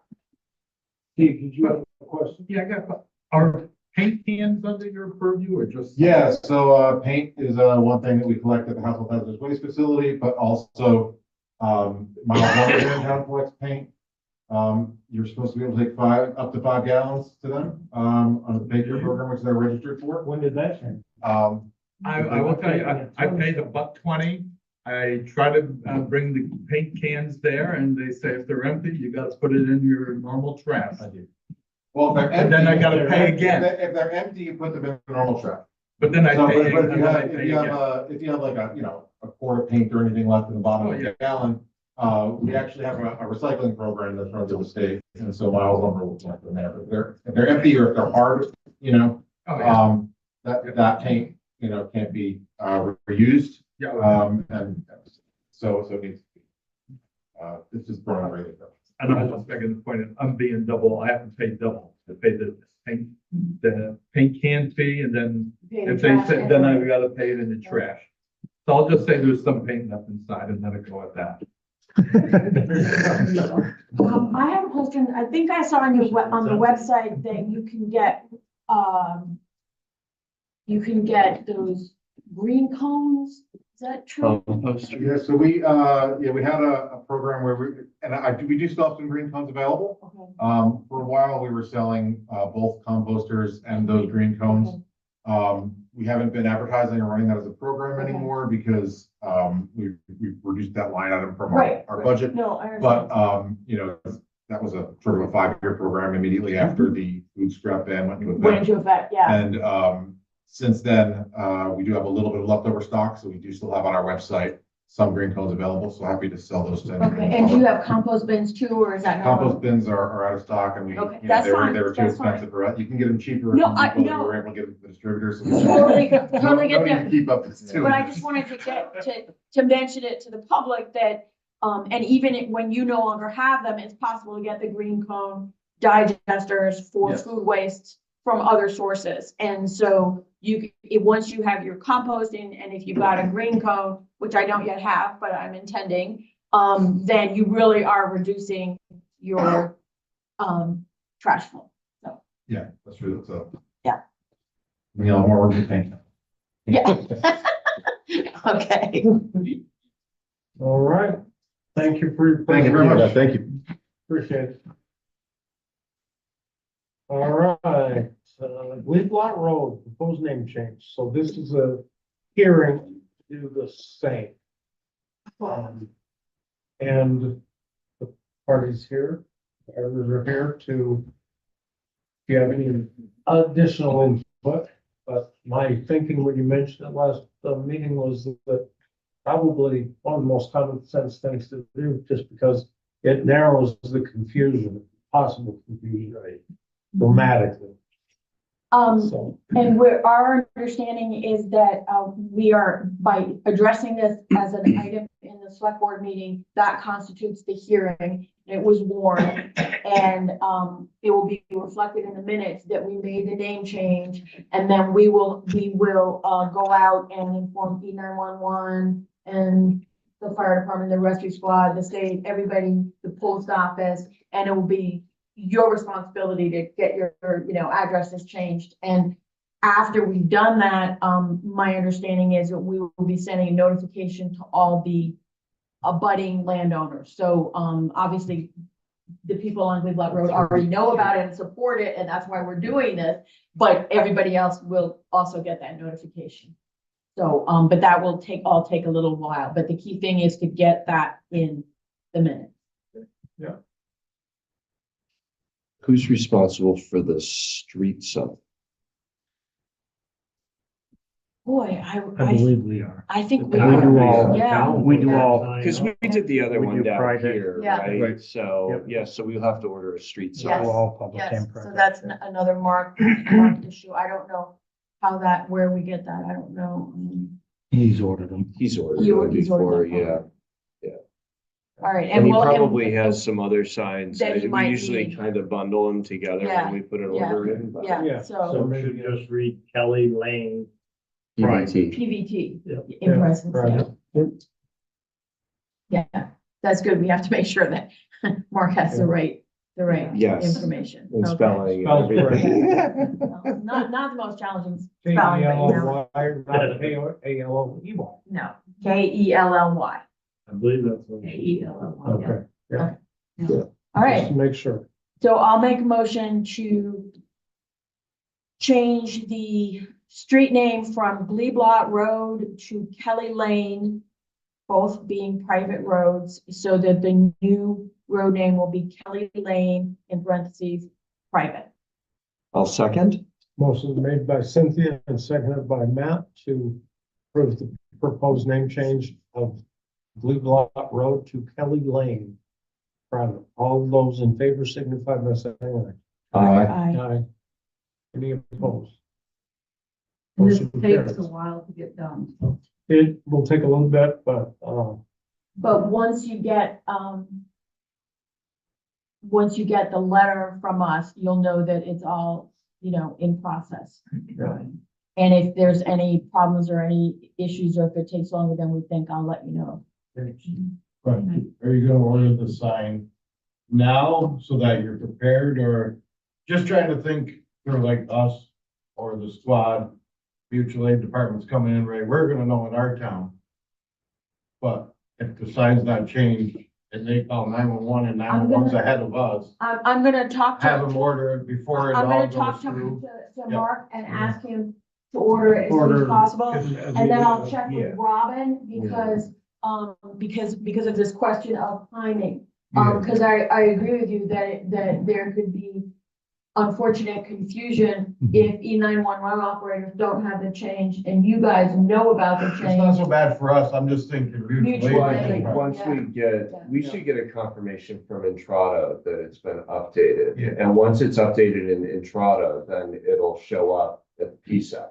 Steve, did you have a question? Yeah, I got, are paint cans under your purview or just? Yeah, so, paint is, one thing that we collect at the household hazardous waste facility, but also, Miles Water Town collects paint. You're supposed to be able to take up to 5 gallons to them, on the paint program, which they're registered for. When did that change? I will tell you, I paid $1.20. I try to bring the paint cans there, and they say if they're empty, you gotta put it in your normal trash. Well, if they're And then I empty- gotta pay again. If they're empty, you put them in the normal trash. But then I So, pay, but and if you then I have, pay again. if you have like a, you know, a quart of paint or anything left in the bottom Oh, of yeah. a gallon, we actually have a recycling program that's run through the state, and so Miles Lumber will collect them there. But if they're empty or if they're hard, you know, Oh, yeah. that paint, you know, can't be, reused, Yeah. and so it needs to be, it's just thrown away. And I was just making the point, I'm being double, I have to pay double to pay the paint can fee, and then if they said, then I gotta pay it in the trash. So I'll just say there's some paint left inside and let it go at that. I have a question. I think I saw on on the website that you can get those green cones. Is that true? Yeah, so we had a program where we do still have some green cones available. Okay. For a while, we were selling, both composters and those green cones. We haven't been advertising or running that as a program Okay. anymore because, we've reduced that line item from Right. our budget. No, I But, understand. you know, that was a sort of a 5-year program immediately after the food scrap ban went into Went effect. into effect, yeah. And, since then, we do have a little bit of leftover stock, so we do still have on our website some green cones available, so happy to sell those to anyone. Okay, and do you have compost bins too, or is that not? Compost bins are out of stock, and we, Okay, you know, that's they were fine, too that's fine. expensive for us. You can get them cheaper. No, from I- Depot. no. We were able to get them from the distributors. so Totally get Don't need to that. keep up this too. But I just wanted to mention it to the public that, and even when you no longer have them, it's possible to get the green cone digesters for Yes. food waste. from other sources. And so once you have your composting, and if you've got a green cone, which I don't yet have, but I'm intending, then you really are reducing your, trash flow. Yeah, that's true, so. Yeah. We all more work to think. Yeah. Okay. All right. Thank you for your. Thank you very much. Yeah, thank you. Appreciate it. All right, Glebe Lot Road, proposed name change. So this is a hearing to do the same. And the parties here, others are here to, if you have any additional input, but my thinking when you mentioned it last meeting was that probably one of the most common sense things to do, just because it narrows the confusion, possible confusion, dramatically. So, And our understanding is that, we are, by addressing this as an item in the select board meeting, that constitutes the hearing. It was warned, and, it will be reflected in the minutes that we made the name change. And then we will, go out and inform E911 and the fire department, the rescue squad, the state, everybody, the post office, and it will be your responsibility to get your, addresses changed. And after we've done that, my understanding is that we will be sending a notification to all the abutting landowners. So, obviously, the people on Glebe Lot Road already know about it and support it, and that's why we're doing this, but everybody else will also get that notification. So, but that will take a little while, but the key thing is to get that in the minutes. Who's responsible for the street sign? Boy, I believe we are. I think we We are. do all, Yeah. we do all. Because we did the other We one do down private. here, Yeah. right? Right. So, Yep. yeah, so we'll have to order a street We sign. do all public Yes, and so private. that's another mark issue. I don't know where we get that. I don't know. He's ordered them. He's ordered He's one ordered before, them. yeah. All right. And he we'll- probably has some other signs. that he We might usually need. kind of bundle them together Yeah, when we put an yeah, order in. But Yeah, so so We should maybe, just read Kelly Lane. PVT. PVT Yeah. in presence. right. Yeah, that's good. We have to make sure that Mark has the right Yes. information. And Okay. spelling and Spells everything. Well, Not the most challenging spelling, but you know, K-E-L-L-Y, not A-L-L-E-Y. no, Kelly. I believe that's what. Kelly. Okay, yeah. All right. Just to make sure. So I'll make a motion to change the street name from Glebe Lot Road to Kelly Lane, both being private roads, so that the new road name will be Kelly Lane in parentheses, private. I'll second. Motion made by Cynthia and seconded by Matt to approve the proposed name change of Glebe Lot Road to Kelly Lane. Private. All those in favor signify by saying Aye. aye. Aye. Aye. Any opposed? And this Motion takes carries. a while to get done. It will take a little bit, but, But once you get the letter from us, you'll know that it's all, in process. Yeah. And if there's any problems or any issues, or if it takes longer than we think, I'll let you know. Right, are you gonna order the sign now so that you're prepared, or just trying to think for like us or the squad, mutual aid departments coming in, right, we're gonna know in our town. But if the sign's not changed and they call 911 and 911's ahead of us, I'm gonna talk to. have them order it before it I'm all gonna talk goes to, through. to Yeah. Mark and ask him to order it as soon order. as possible. And then I'll check with Robin because of this question of timing. Because I agree with you that there could be unfortunate confusion if E911 operators don't have the change and you guys know about the It's not change. so bad for us, I'm just thinking Mutual mutual Well, I aid. think aid. once we should get a confirmation from Entrada that it's been updated. Yeah. And once it's updated in Entrada, then it'll show up at the PSAP.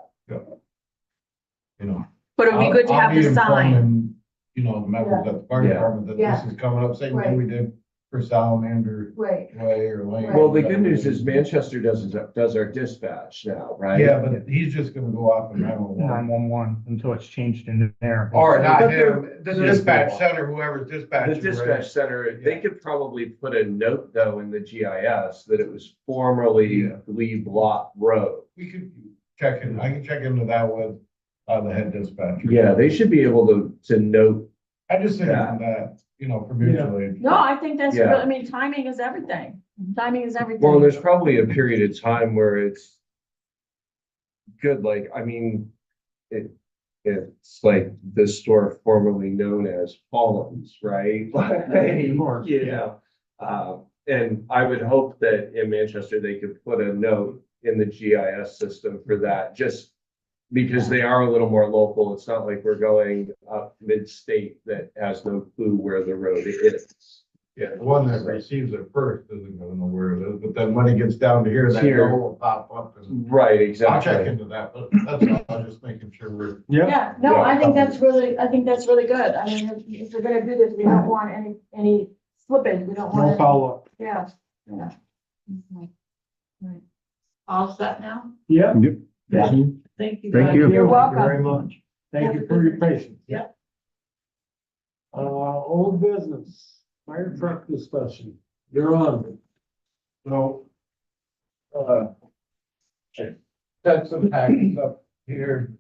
You know. But it'd be good to I'll have be the sign. informing, you know, the members at the fire Yeah. department that Yeah. this is coming up, same Right. thing we did for Salamander Right. Way or Lane. Well, the good news is Manchester does our dispatch now, right? Yeah, but he's just gonna go off and 911. 911 until it's changed into there. Or not But him, the the dispatch center, whoever's The dispatching. dispatch center, they could probably put a note though in the GIS that it was formerly Yeah. Lee Block Road. We could I can check into that with, the head dispatcher. Yeah, they should be able to note. I just think Yeah. that, for mutual aid. No, I think that's, Yeah. I mean, timing is everything. Timing is everything. Well, there's probably a period of time where it's good, like, I mean, it's like the store formerly known as Paulins, right? Of course. You know, and I would hope that in Manchester, they could put a note in the GIS system for that, just because they are a little more local. It's not like we're going up mid-state that has no clue where the road is. Yeah, the one that receives it first isn't gonna know where it is, but then when it gets down to here, that Here. note will pop up and Right, I'll check exactly. into that, but that's all, I'm just making sure we're. Yeah, no, I think that's really good. I mean, if we're gonna do this, we don't want any slippage. We don't No want, follow-up. yeah. Right. All set now? Yeah. Yep. Yeah. Thank you. Thank you. Thank You're you welcome. very much. Thank you for your patience. Yeah. Old business, fire truck discussion. You're on. So, set some packets up here,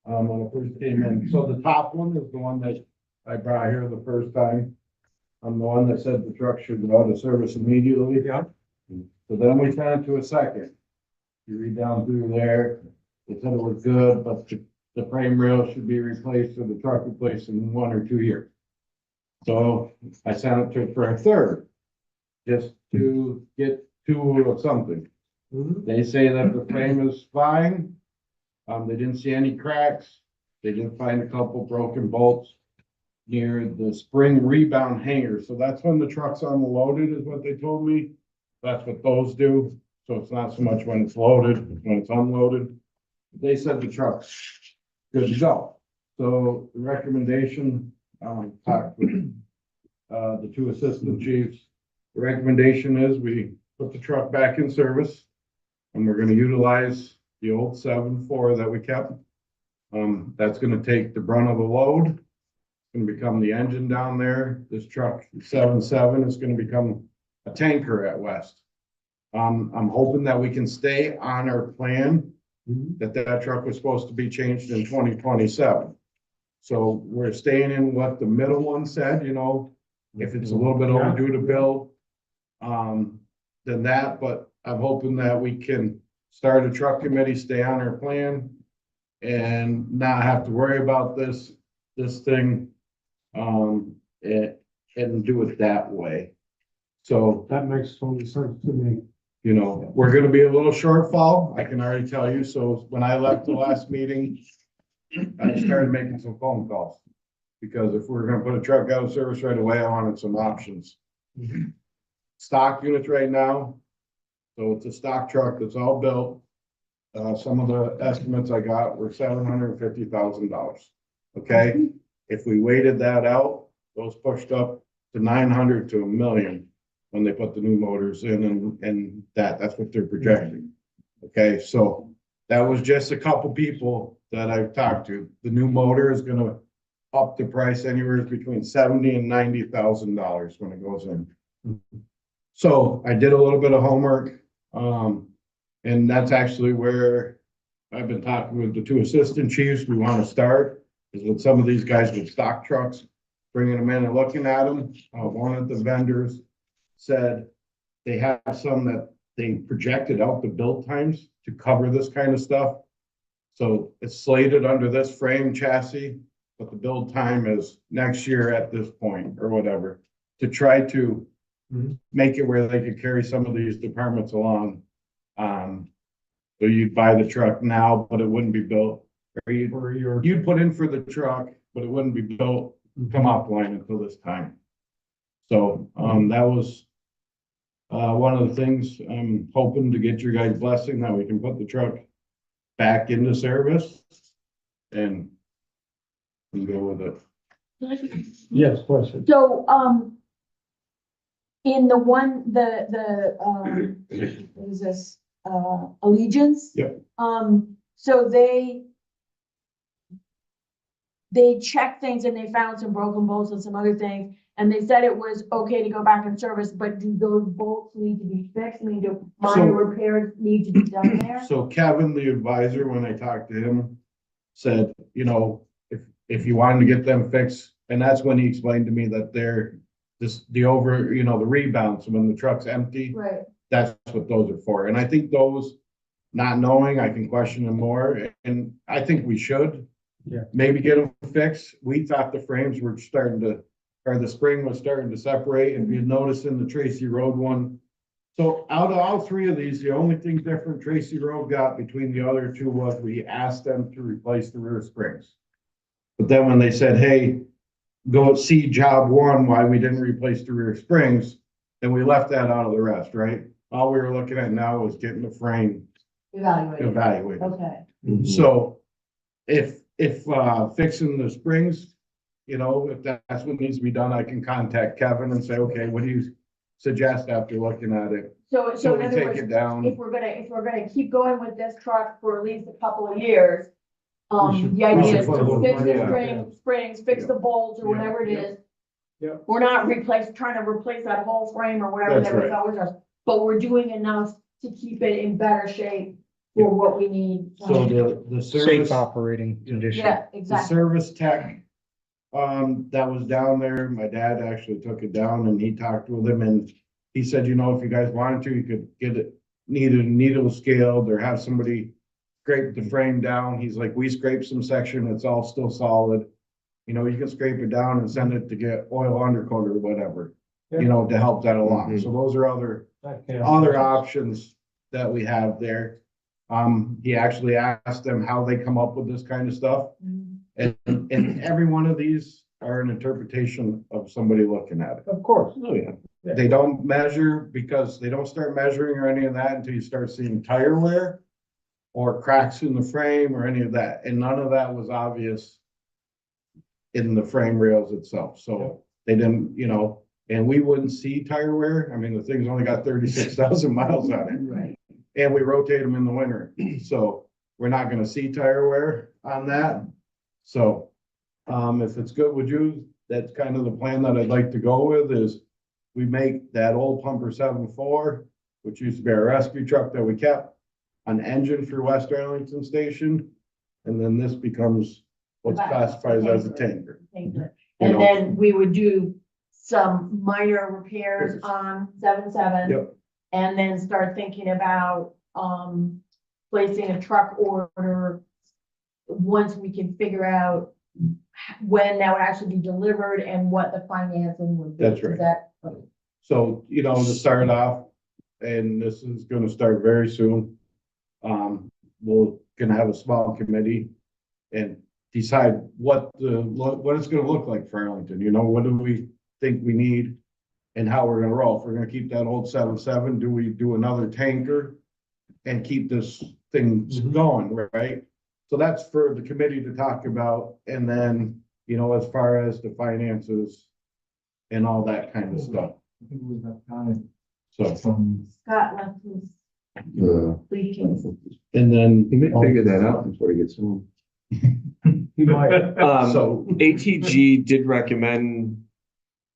when I first came in. So the top one is the one that I brought here the first time. I'm the one that said the truck should go out of service immediately. Yeah. So then we sent it to a second. You read down through there, it said it was good, but the frame rail should be replaced or the truck replaced in 1 or 2 years. So I sent it to for a third, just to get 2 of something. They say that the frame is fine. They didn't see any cracks. They did find a couple broken bolts near the spring rebound hanger. So that's when the truck's unloaded is what they told me. That's what those do. So it's not so much when it's loaded, it's when it's unloaded. They said the truck's good to go. So the recommendation, talked with, the 2 assistant chiefs. The recommendation is we put the truck back in service and we're gonna utilize the old 7.4 that we kept. That's gonna take the brunt of the load. It's gonna become the engine down there. This truck 7.7 is gonna become a tanker at West. I'm hoping that we can stay on our plan that truck was supposed to be changed in 2027. So we're staying in what the middle one said, if it's a little bit overdue to build, than that, but I'm hoping that we can start a truck committee, stay on our plan and not have to worry about this thing, and do it that way. So, That makes total sense to me. we're gonna be a little shortfall, I can already tell you. So when I left the last meeting, I started making some phone calls. Because if we're gonna put a truck out of service right away, I wanted some options. Stock units right now. So it's a stock truck that's all built. Some of the estimates I got were $750,000. Okay, if we waited that out, those pushed up to 900 to 1 million when they put the new motors in and that's what they're projecting. Okay, so that was just a couple people that I've talked to. The new motor is gonna up the price anywhere between $70,000 and $90,000 when it goes in. So I did a little bit of homework, and that's actually where I've been talking with the 2 assistant chiefs. We want to start is with some of these guys with stock trucks, bringing them in and looking at them. One of the vendors said they have some that they projected out the build times to cover this kind of stuff. So it's slated under this frame chassis, but the build time is next year at this point or whatever, to try to make it where they could carry some of these departments along. So you'd buy the truck now, but it wouldn't be built, or you'd put in for the truck, but it wouldn't be built, come offline until this time. So, that was one of the things I'm hoping to get your guys' blessing that we can put the truck back into service and go with it. Yes, question. So, in the one, what is this, Allegiance? Yep. So they checked things and they found some broken bolts and some other things. And they said it was okay to go back and service, but do those bolts need to be fixed? I mean, do minor repairs need to be done there? So Kevin, the advisor, when I talked to him, said, you know, if you wanted to get them fixed, and that's when he explained to me that they're the over, you know, the rebounds when the truck's empty, Right. that's what those are for. And I think those, not knowing, I can question them more, and I think we should. Yeah. Maybe get them fixed. We thought the frames were starting to, or the spring was starting to separate, and you notice in the Tracy Road one. So out of all three of these, the only thing different Tracy Road got between the other two was we asked them to replace the rear springs. But then when they said, hey, go see job one, why we didn't replace the rear springs, then we left that out of the rest, right? All we were looking at now was getting the frame evaluated. Okay. So if fixing the springs, you know, if that's what needs to be done, I can contact Kevin and say, okay, what do you suggest after looking at it? So So in we other take words, it down. if we're gonna keep going with this truck for at least a couple of years, should- the idea should is put a to little fix money the in. springs, fix the bolts or Yeah. whatever it Yeah. is. Yeah. We're not trying to replace that whole frame or whatever That's that was right. always us, but we're doing enough to keep it in better shape for what we need. So the Safe service, operating condition. Yeah, the exactly. service tech, that was down there, my dad actually took it down and he talked with him and he said, you know, if you guys wanted to, you could get it needle scaled or have somebody scrape the frame down. He's like, we scraped some section, it's all still solid. You know, you can scrape it down and send it to get oil undercoat or whatever, you know, to help that along. So those are other options that we have there. He actually asked them how they come up with this kind of stuff. And every one of these are an interpretation of somebody looking at it. Of course. Oh, yeah. They don't measure because they don't start measuring or any of that until you start seeing tire wear or cracks in the frame or any of that. And none of that was obvious in the frame rails itself. So they didn't, you know, and we wouldn't see tire wear. I mean, the thing's only got 36,000 miles on it. Right. And we rotate them in the winter. So we're not gonna see tire wear on that. So, if it's good with you, that's kind of the plan that I'd like to go with is we make that old pumper 7.4, which used to be our rescue truck that we kept, an engine for West Arlington Station. And then this becomes what's classified as a tanker. Tanker. You And know. then we would do some minor repairs on 7.7. Yep. And then start thinking about, placing a truck order once we can figure out when that would actually be delivered and what the financing would be. That's right. Is that, So, you know, to start off, and this is gonna start very soon. We're gonna have a small committee and decide what it's gonna look like for Arlington, you know, what do we think we need? And how we're gonna roll. If we're gonna keep that old 7.7, do we do another tanker? And keep this thing going, right? So that's for the committee to talk about, and then, you know, as far as the finances and all that kind of stuff, I think we have time so. from. Scott left his Uh, briefcase. And then. He may figure that out before he gets home. He might. So, ATG did recommend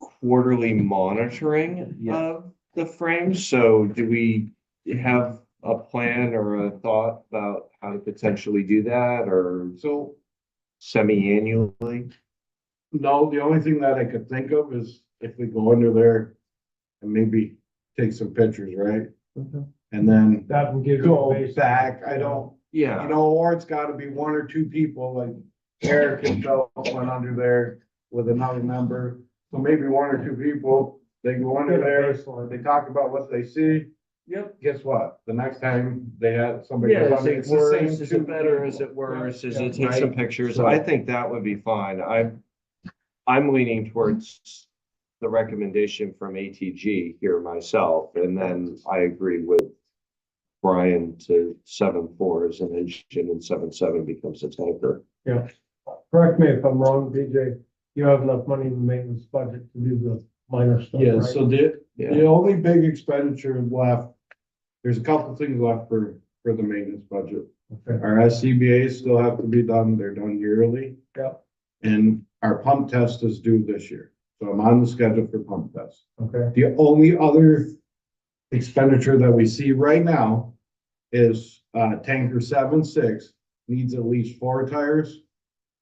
quarterly monitoring of the frames. So do we have a plan or a thought about how to potentially do that or so, semi-annually? no, the only thing that I could think of is if we go under there and maybe take some pictures, right? And then That can give you. go a basic- back, I don't, you Yeah, know, or it's gotta be one or two people, like Eric himself went under there with another member. So maybe one or two people, they go under there, they talk about what they see. Yep. Guess what? The next time they had somebody. Yeah, goes is under, it it's the worse, same is two it better, is people. it worse, is Yeah, it take some right. pictures? So- I think that would be fine. I'm leaning towards the recommendation from ATG here myself, and then I agree with Brian to 7.4 as an engine and 7.7 becomes a tanker. Correct me if I'm wrong, BJ, you have enough money in the maintenance budget to do the minor stuff, Yeah, right? so the Yeah. only big expenditure left, there's a couple things left for the maintenance budget. Okay. Our SCBA still have to be done, they're done yearly. Yep. And our pump test is due this year, so I'm on the schedule for pump test. Okay. The only other expenditure that we see right now is, tanker 7.6 needs at least 4 tires,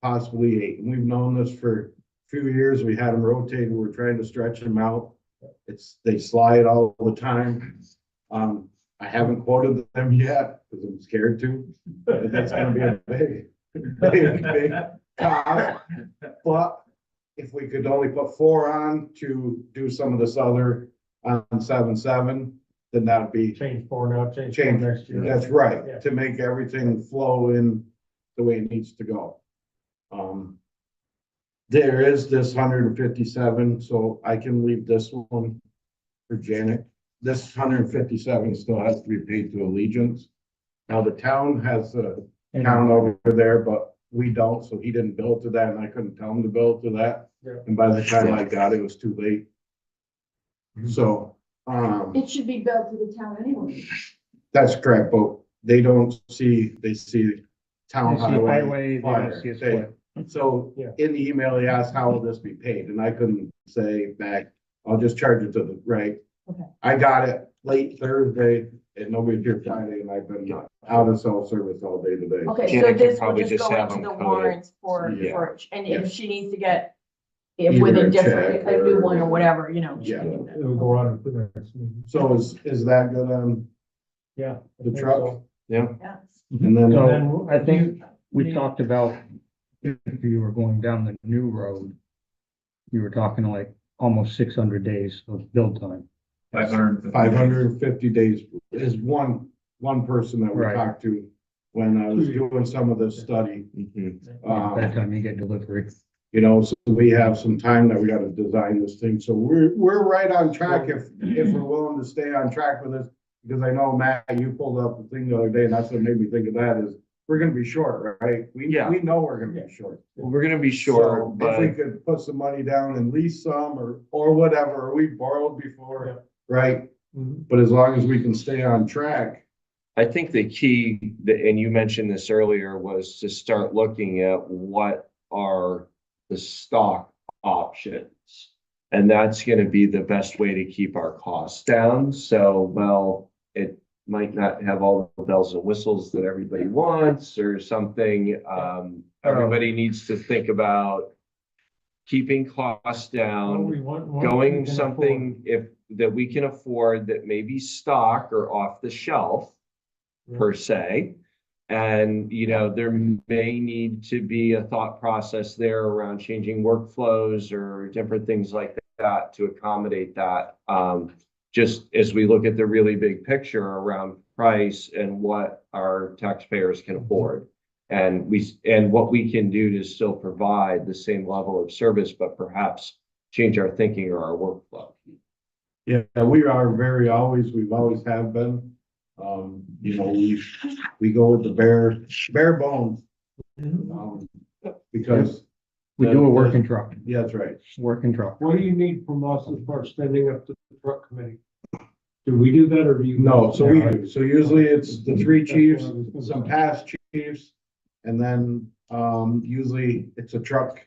possibly 8. And we've known this for a few years. We had them rotated. We're trying to stretch them out. They slide all the time. I haven't quoted them yet because I'm scared to. But that's gonna be a big cost. But if we could only put 4 on to do some of this other on 7.7, then that'd be, Change 4 now, change 4 next year. that's right, Yeah. to make everything flow in the way it needs to go. There is this 157, so I can leave this one for Janet. This 157 still has to be paid to Allegiance. Now, the town has a account over there, but we don't, so he didn't bill to that, and I couldn't tell him to bill to that. Yeah. And by the time I got it, it was too late. So, It should be billed to the town anyway. that's correct, but they don't see, they see town They see highway. highway, they don't fire. see a They- split. So Yeah. in the email, he asked, how will this be paid? And I couldn't say back, I'll just charge it to the, right? Okay. I got it late Thursday and nobody's here Friday and I've been out of cell service all day today. Okay, Janet so can this will probably just just go have into them the coded. warrants for, Yeah. and Yeah. if she needs to get Either within a different, check a new or- one or whatever, you know. she Yeah. can do that. It'll go on for the next meeting. So is that good on Yeah. the think truck? so. Yeah. Yeah. And then, So, And then I think we talked about if you were going down the new road, you were talking like almost 600 days of build time. 500. 550 days is one person that we Right. talked to when I was doing some of this study. Mhm. By the time you get delivery. You know, so we have some time that we gotta design this thing, so we're right on track if we're willing to stay on track with this. Because I know, Matt, you pulled up the thing the other day, and that's what made me think of that, is we're gonna be short, right? Yeah. We know we're gonna be short. Well, we're gonna be short, So if we but could put some money down and lease some, or whatever, we borrowed before, right? Mhm. But as long as we can stay on track, I think the key, and you mentioned this earlier, was to start looking at what are the stock options. And that's gonna be the best way to keep our costs down. So, well, it might not have all the bells and whistles that everybody wants or something. Everybody needs to think about keeping costs down, going something that we can afford that may be stock or off the shelf per se. And, you know, there may need to be a thought process there around changing workflows or different things like that to accommodate that. Just as we look at the really big picture around price and what our taxpayers can afford. And what we can do to still provide the same level of service, but perhaps change our thinking or our workflow. yeah, we've always have been. You know, we go with the bare bones. Because. We do a working truck, Yeah, that's right. working truck. What do you need from us as far as standing up to the truck committee? Do we do that or do you? No, so usually it's the 3 chiefs, some past chiefs, and then, usually it's a truck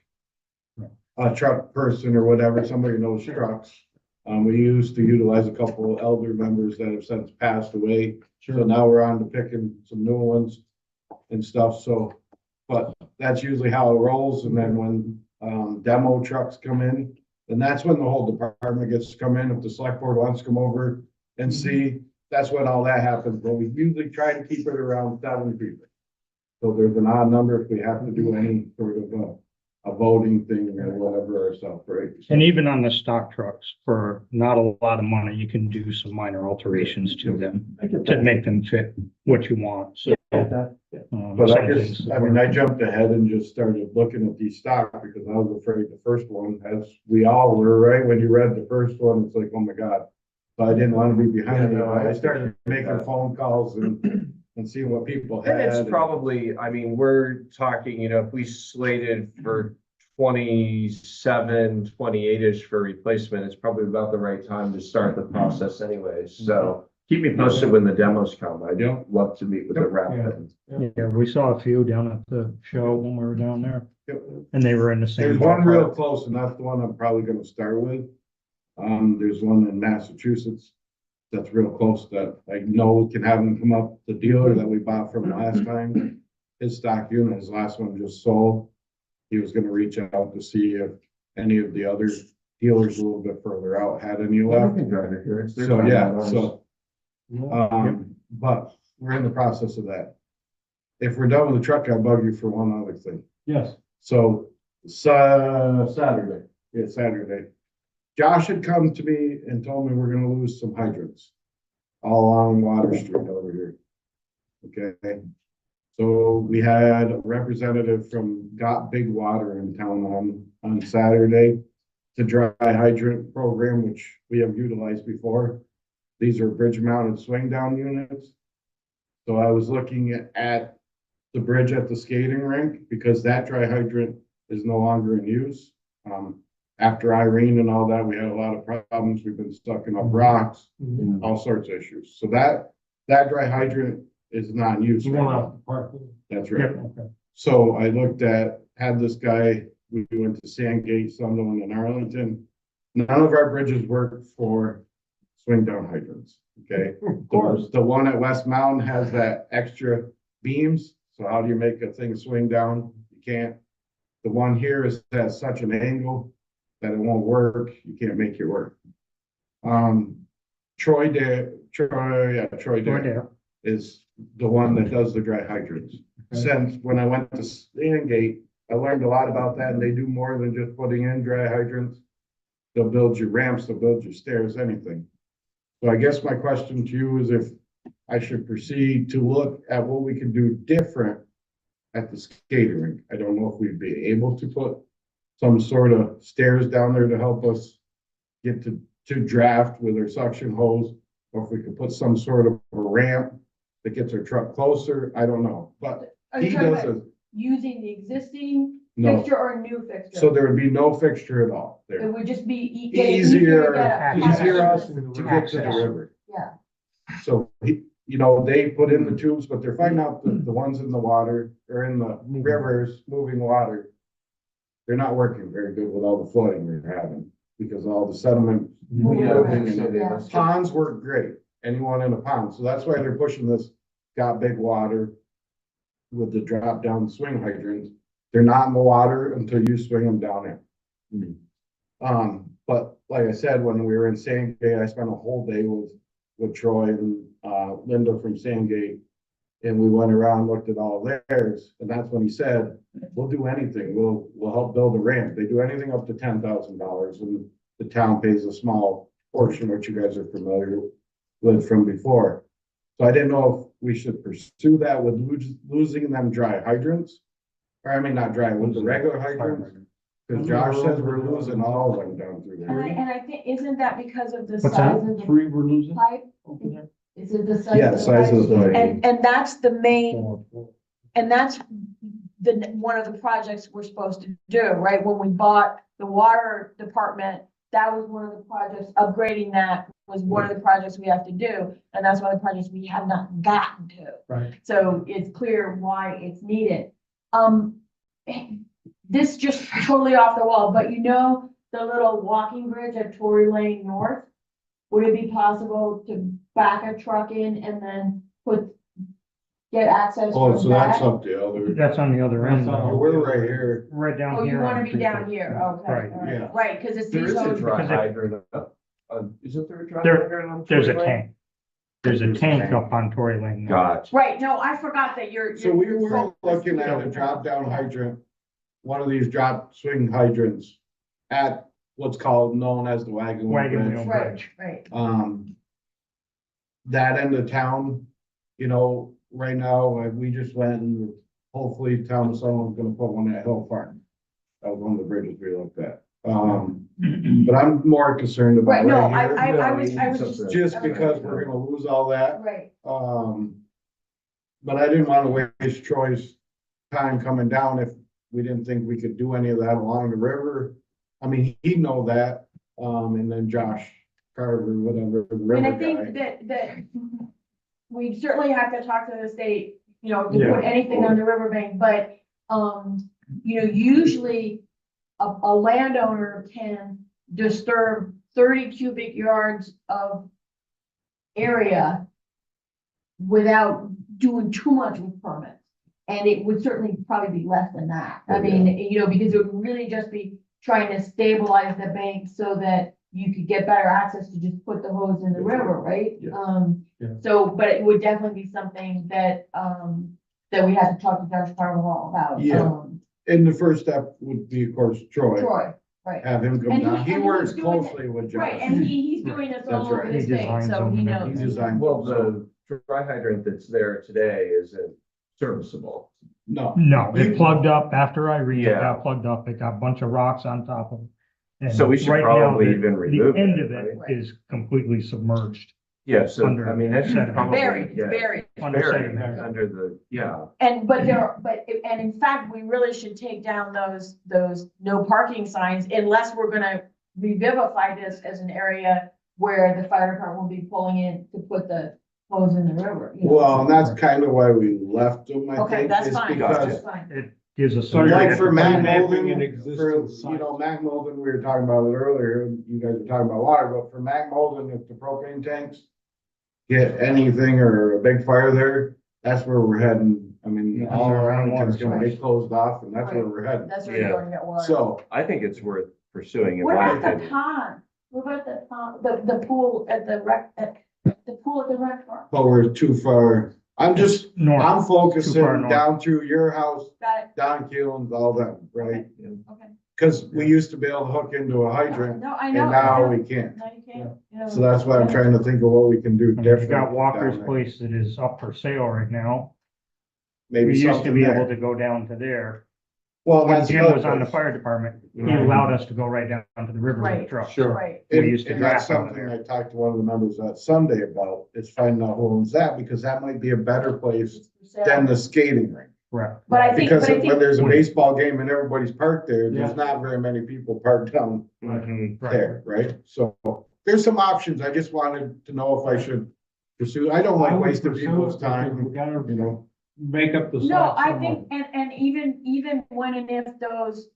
person or whatever, somebody who knows trucks. We used to utilize a couple of elder members that have since passed away. So now we're on to picking some new ones and stuff, so, but that's usually how it rolls, and then when, demo trucks come in, then that's when the whole department gets to come in, if the select board wants to come over and see, that's when all that happens, but we usually try to keep it around 7 people. So there's an odd number if we have to do any sort of a voting thing or whatever ourselves, right? And even on the stock trucks, for not a lot of money, you can do some minor alterations to them to make them fit what you want. So, But I jumped ahead and just started looking at these stock because I was afraid the first one, as we all were, right? When you read the first one, it's like, oh my God. So I didn't want to be behind you. I started making phone calls and seeing what people And had. it's probably, I mean, we're talking, you know, if we slated for 27, 28-ish for replacement, it's probably about the right time to start the process anyways. So keep me posted when the demos come. I'd love to meet with the rep. and- Yeah, we saw a few down at the show when we were down there, Yep. and they were in the same There's one real ballpark. close, and that's the one I'm probably gonna start with. There's one in Massachusetts that's real close that I know we can have them come up, the dealer that we bought from last time. His stock unit, his last one just sold. He was gonna reach out to see if any of the other dealers a little bit further out had any left. So, yeah, so, but we're in the process of that. If we're done with the truck, I'll bug you for one other thing. Yes. So, Saturday, yeah, Saturday. Josh had come to me and told me we're gonna lose some hydrants all along Water Street over here. Okay, so we had a representative from Got Big Water in town on Saturday to dry hydrant program, which we have utilized before. These are bridge mounted swing down units. So I was looking at the bridge at the skating rink because that dry hydrant is no longer in use. After Irene and all that, we had a lot of problems. We've been sucking up rocks, all sorts of issues. So that dry hydrant is not in use. You right want now. out the parking? That's right. Okay. So I looked at, had this guy, we went to Sandgate, Sunderland and Arlington. None of our bridges work for swing down hydrants, okay? Of course. The one at West Mountain has that extra beams, so how do you make a thing swing down? You can't. The one here is at such an angle that it won't work, you can't make it work. Troy Dare is the one that does the dry hydrants. Since when I went to Sandgate, I learned a lot about that, and they do more than just putting in dry hydrants. They'll build you ramps, they'll build you stairs, anything. So I guess my question to you is if I should proceed to look at what we can do different at the skating rink. I don't know if we'd be able to put some sort of stairs down there to help us get to draft with our suction hose, or if we could put some sort of a ramp that gets our truck closer. I don't know, but Are he you talking does about a, using the existing no. fixture or a new fixture? So there would be no fixture at all It there. would just be Easier, easier us. us to get to the river. Yeah. So they put in the tubes, but they're finding out the ones in the water or in the rivers, moving water. They're not working very good with all the flooding we're having because all the sediment. Ponds work great, anyone in a pond. So that's why they're pushing this Got Big Water with the drop down swing hydrants. They're not in the water until you swing them down in. But like I said, when we were in Sandgate, I spent a whole day with Troy and Linda from Sandgate. And we went around, looked at all theirs, and that's when he said, we'll do anything, we'll help build a ramp. They do anything up to $10,000, and the town pays a small portion, which you guys are familiar with from before. So I didn't know if we should pursue that with losing them dry hydrants. Or I mean, not dry, with the regular hydrants. Because Josh says we're losing all of them down through there. And I think, isn't that because of the What's size that? of the Three we're losing? pipe? over there? Is it the size? Yeah, of size of the pipe? pipe. And that's the main, Four. and that's one of the projects we're supposed to do, right? When we bought the water department, that was one of the projects, upgrading that was one of the projects we have to do. And that's one of the projects we have not gotten to. Right. So it's clear why it's needed. This just totally off the wall, but the little walking bridge at Tory Lane North? Would it be possible to back a truck in and then get access Oh, from so that's that? up the other. That's on the other end, though. We're right here. Right down Oh, here. you wanna on be down here, okay. Right, all yeah. Right, cause it's. There is a dry Because it- hydrant. Isn't there a dry There- hydrant on? There's a Tory Lane? tank. There's a tank up on Tory Lane. Gotcha. Right, no, I forgot that you're. So we were looking at a drop down hydrant, one of these drop swing hydrants at what's known as the Wagon Wheel Wagon Wheel Bridge. Right, right. That end of town, right now, we just went and hopefully town of someone's gonna put one at Hill Farm. That was one of the bridges we looked at. But I'm more concerned about Right, no, right here, I was just because we're gonna lose all that. right, But I didn't want to waste Troy's time coming down if we didn't think we could do any of that along the river. I mean, he'd know that, and then Josh Carter, whatever, the I mean, I river think guy. that we certainly have to talk to the state, you know, to Yeah. put anything on the riverbank, but, you know, usually a landowner can disturb 30 cubic yards of area without doing too much with permits. And it would certainly probably be less than that. I mean, you know, because it would really just be trying to stabilize the bank so that you could get better access to just put the hose in the river, right? Yeah. So, but it would definitely be something that, that we had to talk to Josh Carnival about. Yeah. And the first step would be, of course, Troy, Troy, right, have him come And down. he- He and works he's doing it- closely with Josh. right, and he's doing this all That's over right. this He thing, designs so them he and knows. He designed. Well, the dry hydrant that's there today isn't serviceable. No. No, it plugged up after Irene, it Yeah. got plugged up, it got a bunch of rocks on top of it. And So we should right now, probably the- even remove The end it, of it right? is completely submerged Yeah, so, Under I mean, that should sediment. probably, Buried, yeah. buried. under Buried sediment. under the, yeah. And, and in fact, we really should take down those no parking signs unless we're gonna revivify this as an area where the fire department will be pulling in to put the hose in the river. You know? Well, and that's kind of why we left them, I Okay, think, that's is fine, because, that's fine. It gives us. So some you're like area for to- Mac Mapping an Molden, existing for, site. you know, Mac Molden, we were talking about it earlier, you guys were talking about water, but for Mac Molden, if the propane tanks get anything or a big fire there, that's where we're heading. I mean, Yeah, all that's our around water it's gonna source. get closed off, and that's where we're heading. That's where you're Yeah. going to get water. So, I think it's worth pursuing in What my about the opinion. pond? What about the pond, the pool at the rec, the pool at the rec park? but we're too far, I'm just, North, I'm focusing Too far north. down through your house, Got it, down Keelan's, all that, right? okay. Cause we used to be able to hook into a hydrant, No, I and know. now we can't. No, you can't. You know, So that's why I'm trying to think of what we can do I mean, different. you've got Walker's down there. place that is up for sale right now. Maybe We used to something be able there. to go down to there. Well, When that's Jim another was on the place. fire department, he Right. allowed us to go right down to the river with Right. the truck. Sure. Right, We And, used to and that's draft out of something there. I talked to one of the members that Sunday about, is finding out who owns that, because that might be a better place it's for sale. than the skating rink. Correct. But I think, Because but I when think, there's a baseball game and everybody's parked there, Yeah. there's not very many people parked down Mhm. Right. there, right? So there's some options. I just wanted to know if I should pursue. I don't like I would wasting pursue people's it because time, We gotta you know? make up the. no, site I somewhere. think, and even when and if those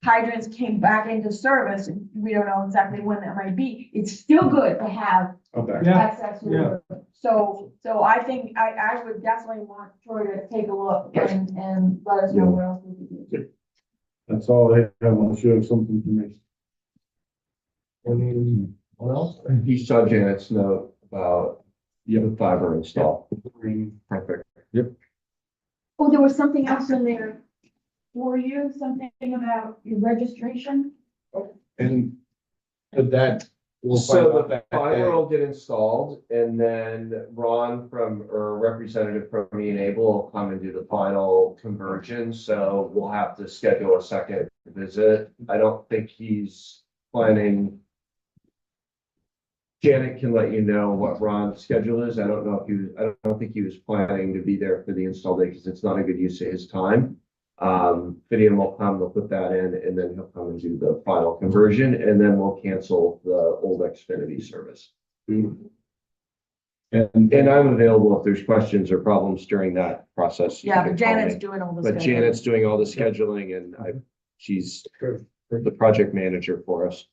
hydrants came back into service, and we don't know exactly when that might be, it's still good to have Okay. Yeah, access to the yeah. river. So I think I would definitely want Troy to take a look and let us know what else we can do. That's all I have. Unless you have something for me. Anyone else? You saw Janet's note about the fiber install. Perfect. Oh, there was something else in there for you, something about your registration? And that. we'll find So out the that fiber day. will get installed and then Ron or a representative from Enable will come and do the final conversion. So we'll have to schedule a second visit. I don't think he's planning. Janet can let you know what Ron's schedule is. I don't know if I don't think he was planning to be there for the install day because it's not a good use of his time. Fidium will come, they'll put that in, and then he'll come and do the final conversion, and then we'll cancel the old Xfinity service. And And I'm available if there's questions or problems during that process. You Yeah, can but call Janet's me. doing all the. But scheduling. Janet's doing all the scheduling and she's the project manager for us.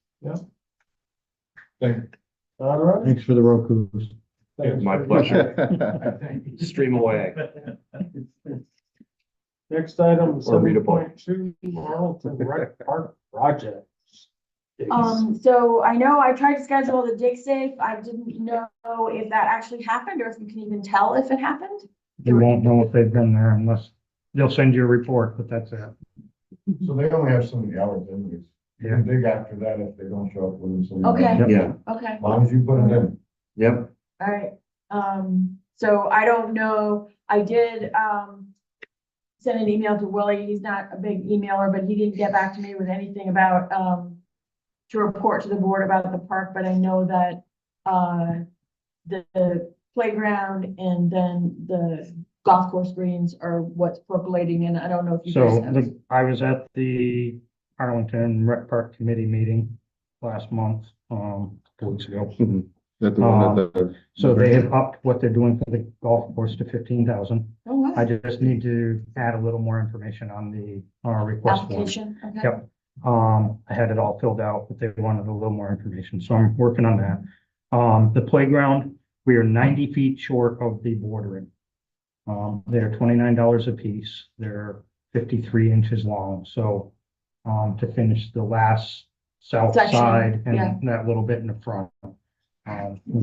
All right. Thanks for the Roku's. Thanks My for- pleasure. Stream away. Next item, Or read a seven book. point two, Arlington Rec Park project. So I know I tried to schedule the dig safe. I didn't know if that actually happened or if you can even tell if it happened. You won't know if they've been there unless they'll send you a report, but that's it. So they only have so many hours anyways. You can dig after that if they don't show up within so many Okay. hours. Yeah, Okay, As long as you put it in. yep. all right. So I don't know. I did, send an email to Willie. He's not a big emailer, but he didn't get back to me with anything about, to report to the board about the park, but I know that, the playground and then the golf course greens are what's percolating, and I don't know if you guys So have. I was at the Arlington Rec Park Committee meeting last month, a couple weeks ago. That the one at the. So they have upped what they're doing for the golf course to 15,000. Oh, wow. I just need to add a little more information on the, request form. Application, okay. Yep. I had it all filled out, but they wanted a little more information, so I'm working on that. The playground, we are 90 feet short of the bordering. They're $29 a piece. They're 53 inches long, so, to finish the last south Section, side yeah. and that little bit in the front. We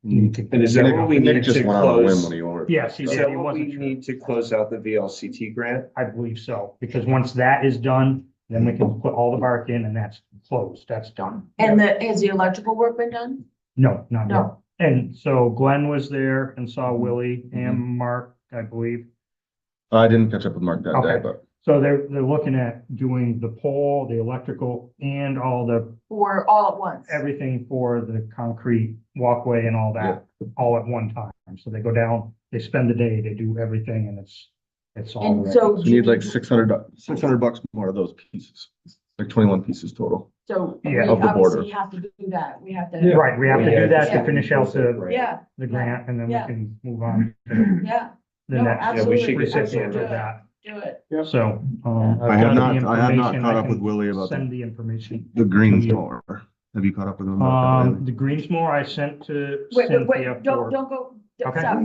need to. And is that what we Nick need just to went on a whim close? when he ordered. Yes, he Is did. that He what we wasn't sure. need to close out the VLCT grant? I believe so, because once that is done, then we can put all the bark in and that's closed, that's done. And has the electrical work been done? No, not yet. No. And so Glenn was there and saw Willie and Mark, I believe. I didn't catch up with Mark that day, Okay. but So they're looking at doing the pole, the electrical, and all the, Or all at once? everything for the concrete walkway and all that, all at one time. So they go down, they spend the day, they do everything, and it's all And ready. so. you need like $600 more of those pieces, like 21 pieces total. So we Yeah. Of the obviously border. have to do that. We have to. Right, we have to Yeah, do that just to finish out the Yeah, the grant, and then we Yeah. can move on to yeah, the No, next Yeah, we should absolutely. get that recipient sorted. of that. do it. So, I I've have got the not- I have not information. caught I up with can Willie about Send the information. The greens mower. Have you caught up with him? about that? The Greensmore I sent to Wait, Cynthia don't for, go, Okay. stop.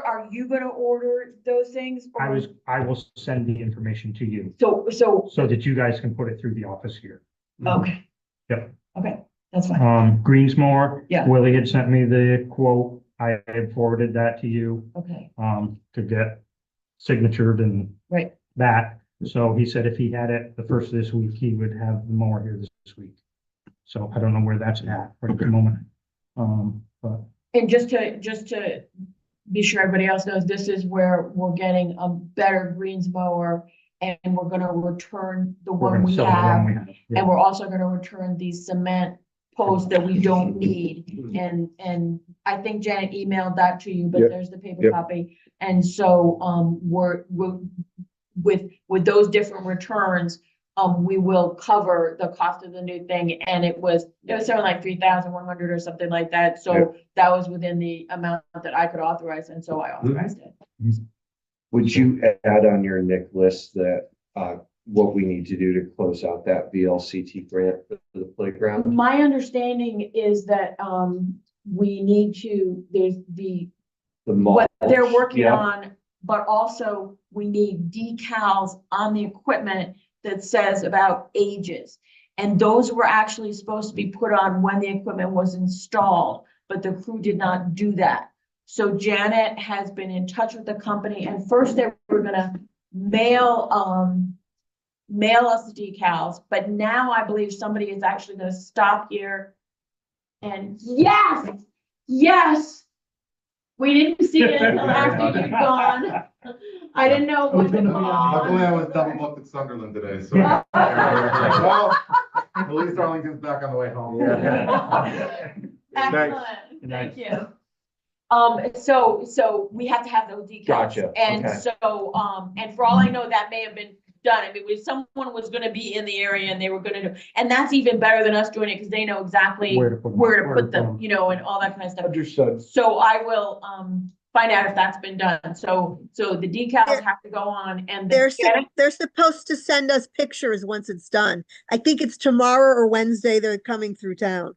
Are you gonna order those things? or- I will send the information to you So, so that you guys can put it through the office here. okay. Yep. Okay, that's fine. Greensmore. Yeah. Willie had sent me the quote. I had forwarded that to you, Okay, to get signatured and right. that. So he said if he had it the first of this week, he would have the mower here this week. So I don't know where that's at right at the moment. But And just to be sure everybody else knows, this is where we're getting a better greens mower, and we're gonna return the we're one gonna we sell the one have. we have. Yeah. And we're also gonna return these cement posts that we don't need. And I think Janet emailed that to you, but Yep. there's the paper Yep. copy. And so, we're with those different returns, we will cover the cost of the new thing. And it was something like 3,100 or something like that. So Yep. that was within the amount that I could authorize, and so I authorized it. Would you add on your Nick list that, what we need to do to close out that VLCT grant for the playground? My understanding is that, we need to, there's the The what they're mulch, working yeah. on, but also we need decals on the equipment that says about ages. And those were actually supposed to be put on when the equipment was installed, but the crew did not do that. So Janet has been in touch with the company, and first they were gonna mail us the decals, but now I believe somebody is actually gonna stop here. And yes, we didn't see it until after you'd gone. I didn't know it was Luckily, I was on. double booked at Sunderland today, so. Well, at least Arlington's back on the way home. Excellent, Nice. thank you. So we have to have those decals. Gotcha, And okay. so, and for all I know, that may have been done. I mean, if someone was gonna be in the area and they were gonna do, and that's even better than us doing it, because they know exactly Where to put them. where to put them, you know, and all that kind of stuff. Understood. So I will, find out if that's been done. So the decals have to go on, and They're supposed to send us pictures once it's done. I think it's tomorrow or Wednesday they're coming through town.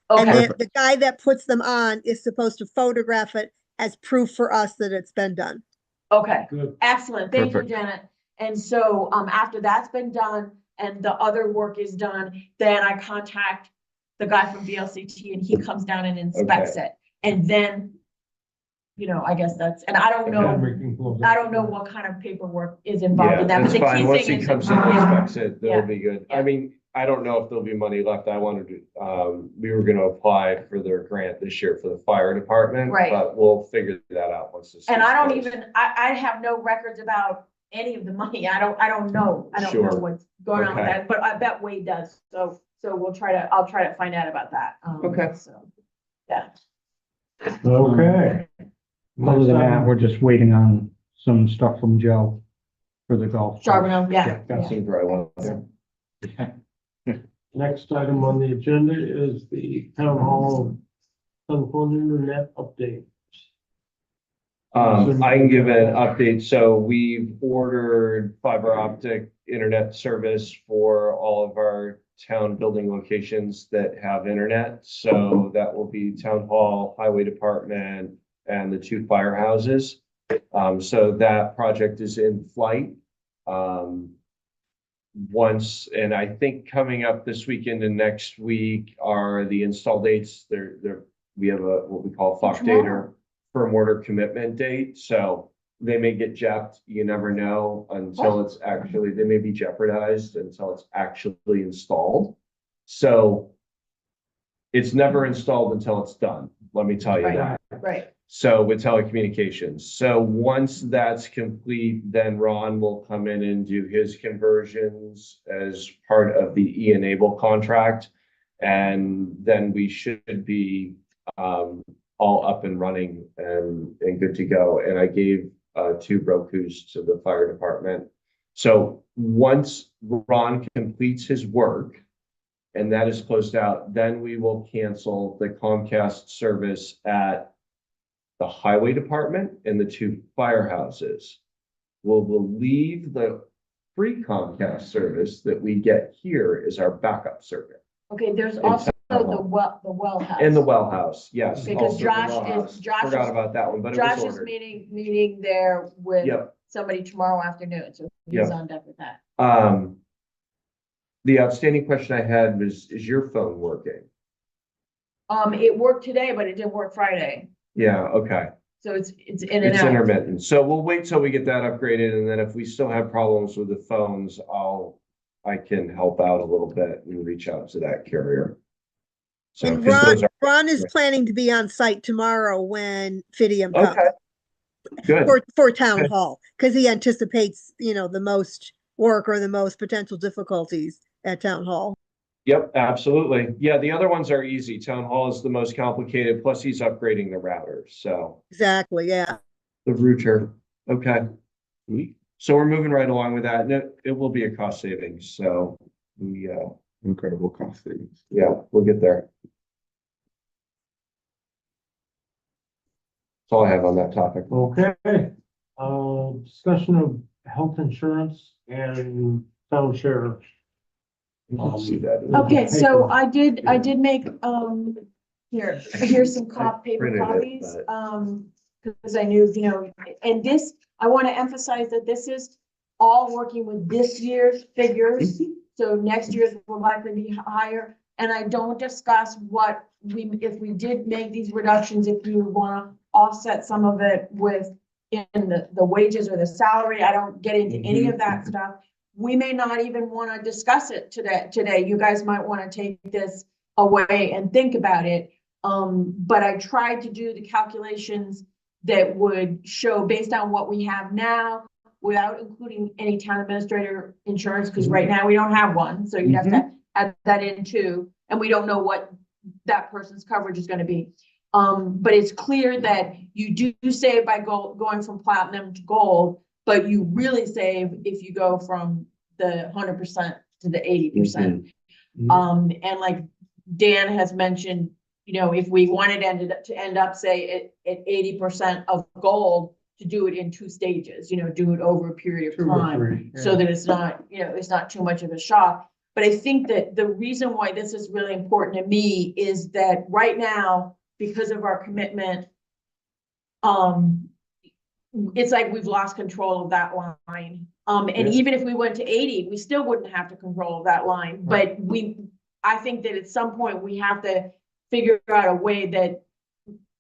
And okay, the guy that puts them on is supposed to photograph it as proof for us that it's been done. okay, Good. excellent. Thank you, Perfect. Janet. And so, after that's been done and the other work is done, then I contact the guy from VLCT and he comes down and inspects it. And then, you know, I guess that's, and I don't Then know, we can close it. I don't know what kind of paperwork is involved Yeah, in that. But that's the key fine. Once thing he is comes in and yeah. inspects it, that'll Yeah. be good. Yeah. I mean, I don't know if there'll be money left. I wanted to, we were gonna apply for their grant this year for the fire department. Right. But we'll figure that out once this. And gets I don't closed. even, I have no records about any of the money. I don't know. I don't know Sure. what's going on with Okay. that, but I bet Wade does. So I'll try to find out about that. Okay. So, yeah. Okay. Other than that, we're just waiting on some stuff from Joe for the golf. course. Charbonneau, yeah. Got some dry ones there. Next item on the agenda is the town hall telephone internet update. I can give an update. So we've ordered fiber optic internet service for all of our town building locations that have internet. So that will be town hall, highway department, and the 2 firehouses. So that project is in flight. And I think coming up this weekend and next week are the install dates. We have what we call FOC date or firm order commitment date. So they may get japped. You never know until it's actually, they may be jeopardized until it's actually installed. So it's never installed until it's done. Let me tell you that. Right. So with telecommunications, so once that's complete, then Ron will come in and do his conversions as part of the E-enable contract. And then we should be all up and running and good to go. And I gave 2 Rokus to the fire department. So once Ron completes his work and that is closed out, then we will cancel the Comcast service at the highway department and the 2 firehouses. We'll leave the free Comcast service that we get here as our backup service. Okay, there's also the well house. And the well house, yes. Because also the well house. Forgot about that one, but it was Josh is ordered. meeting there with Yep. somebody tomorrow afternoon, so he's Yep. on deck with that. The outstanding question I had was, is your phone working? It worked today, but it didn't work Friday, Yeah, okay. so it's in and It's out. intermittent. So we'll wait till we get that upgraded, and then if we still have problems with the phones, I can help out a little bit and reach out to that carrier. So, And 'cause those Ron is planning to be on site tomorrow when Fidium comes. Okay. Good. For town Okay. hall, because he anticipates, the most work or the most potential difficulties at town hall. Yep, absolutely. Yeah, the other ones are easy. Town hall is the most complicated, plus he's upgrading the router, so. Exactly, yeah. The router, okay. So we're moving right along with that, and it will be a cost savings, so we, Incredible cost savings. yeah, we'll get there. That's all I have on that topic. Okay, discussion of health insurance and town sheriff. You can see that. Okay, so I did make, here's some paper printed it, copies, but- because I knew, and this, I want to emphasize that this is all working with this year's figures. So next year's will likely be higher, and I don't discuss if we did make these reductions, if you want to offset some of it with in the wages or the salary. I don't get into any of that stuff. We may not even want to discuss it today. You guys might want to take this away and think about it. But I tried to do the calculations that would show based on what we have now, without including any town administrator insurance, because right now we don't have one. So you'd have to add that in too. And we don't know what that person's coverage is going to be. But it's clear that you do save by going from platinum to gold, but you really save if you go from the 100% to the 80%. And like Dan has mentioned, if we wanted to end up, say, at 80% of gold, to do it in 2 stages, do it over a period of time, so that it's not, it's not too much of a shock. But I think that the reason why this is really important to me is that right now, because of our commitment, it's like we've lost control of that line. And even if we went to 80, we still wouldn't have to control that line. But I think that at some point we have to figure out a way that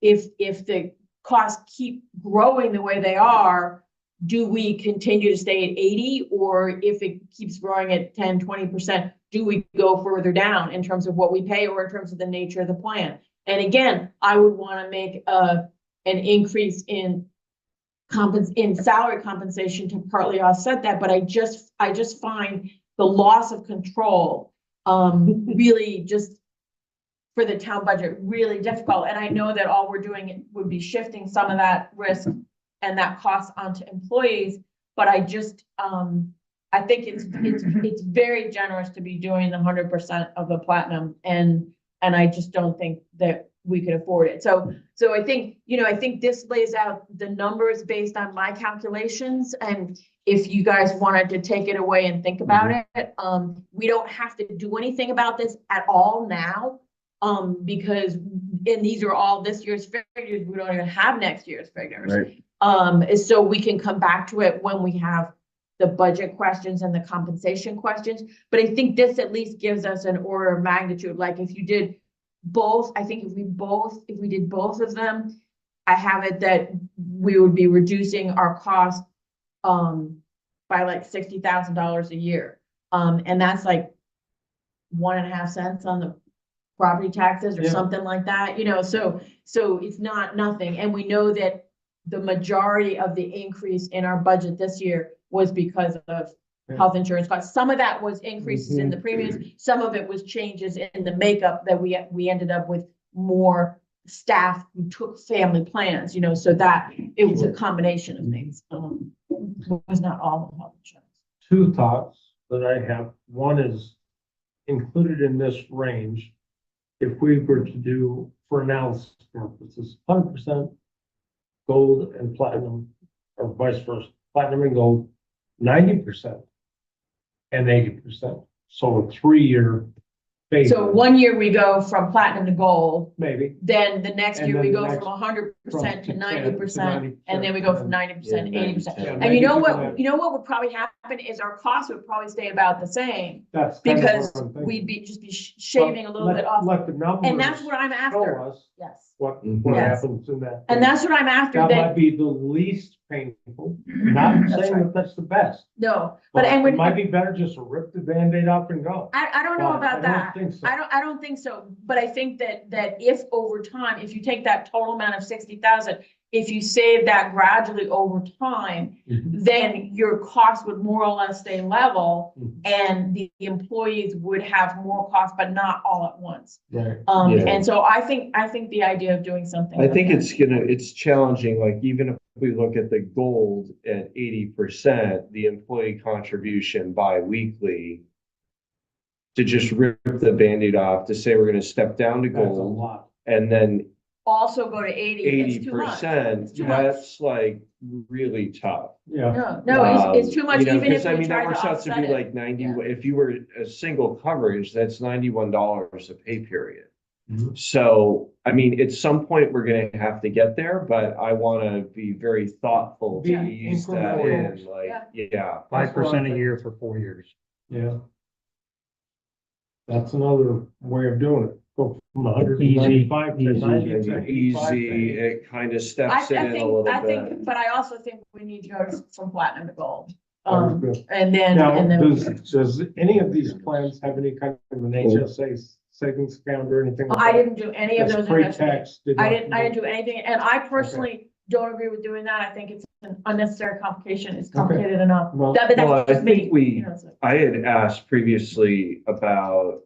if the costs keep growing the way they are, do we continue to stay at 80? Or if it keeps growing at 10, 20%, do we go further down in terms of what we pay or in terms of the nature of the plan? And again, I would want to make an increase in salary compensation to partly offset that, but I just find the loss of control really just for the town budget really difficult. And I know that all we're doing would be shifting some of that risk and that cost onto employees. But I just, I think it's very generous to be doing the 100% of the platinum. And I just don't think that we could afford it. So I think, I think this lays out the numbers based on my calculations. And if you guys wanted to take it away and think about it, we don't have to do anything about this at all now. Because, and these are all this year's figures, we don't even have next year's figures. Right. So we can come back to it when we have the budget questions and the compensation questions. But I think this at least gives us an order of magnitude. Like if you did both, I think if we did both of them, I have it that we would be reducing our cost by like $60,000 a year. And that's like 1.5 cents on the property taxes or something like that, so it's not nothing. And we know that the majority of the increase in our budget this year was because of health insurance costs. Some of that was increases in the premiums. Some of it was changes in the makeup that we ended up with more staff who took family plans, so that it was a combination of things. It was not all of health insurance. Two thoughts that I have. One is included in this range. If we were to do, for analysis purposes, 100% gold and platinum, or vice versa, platinum and gold, 90% and 80%. So a 3-year phase. So 1 year we go from platinum to gold. Maybe. Then the next And year then we the go next- from 100% to from 90%, and then we go from 90% to 80%. Yeah, And maybe you know do what, that. would probably happen is our costs would probably stay about the same, That's kind of because what I'm thinking. we'd be shaving a little Let- bit off. Let the numbers. And that's what I'm show after. us Yes. what Yes. happens in that. And that's what I'm after, That might that, be the least painful, not That's saying right. that that's the best. no, But and it when, might be better just to rip the Band-Aid off and go. I don't know But about that. I don't think so. I don't think so, but I think that if over time, if you take that total amount of 60,000, if you save that gradually over time, then your cost would more or less stay level, and the employees would have more cost, but not all at once. Right. Yeah. And so I think the idea of doing something. I like think that- it's challenging, like even if we look at the gold at 80%, the employee contribution bi-weekly, to just rip the Band-Aid off, to say we're gonna step down to That's a gold lot. and then Also go to 80, it's too much. 80%, It's too much. that's like really tough. Yeah. No, it's too much, You know, even if 'cause I we mean, that try to works out to offset be it. like 90, Yeah. if you were a single coverage, that's $91 a pay period. Mhm. So, I mean, at some point, we're gonna have to get there, but I wanna be very thoughtful to Yeah, ease that incremental. in, like, Yeah. yeah. 5% a year for 4 years. Yeah. That's another way of doing it. Go from 195 to Easy, 90 to Easy, 85 to 80. it kind of I steps it in a little bit. but I also think we need to go from platinum to gold. Very good. And then, Now, and then. does any of these plans have any kind of an HSA savings account or anything? like I that? didn't do any of That's those investments. pre-tax I deductible? didn't do anything, and I personally don't agree with doing that. I think it's an unnecessary complication. It's complicated enough. Well, But Well, that's I just me, think we- you know, so- I had asked previously about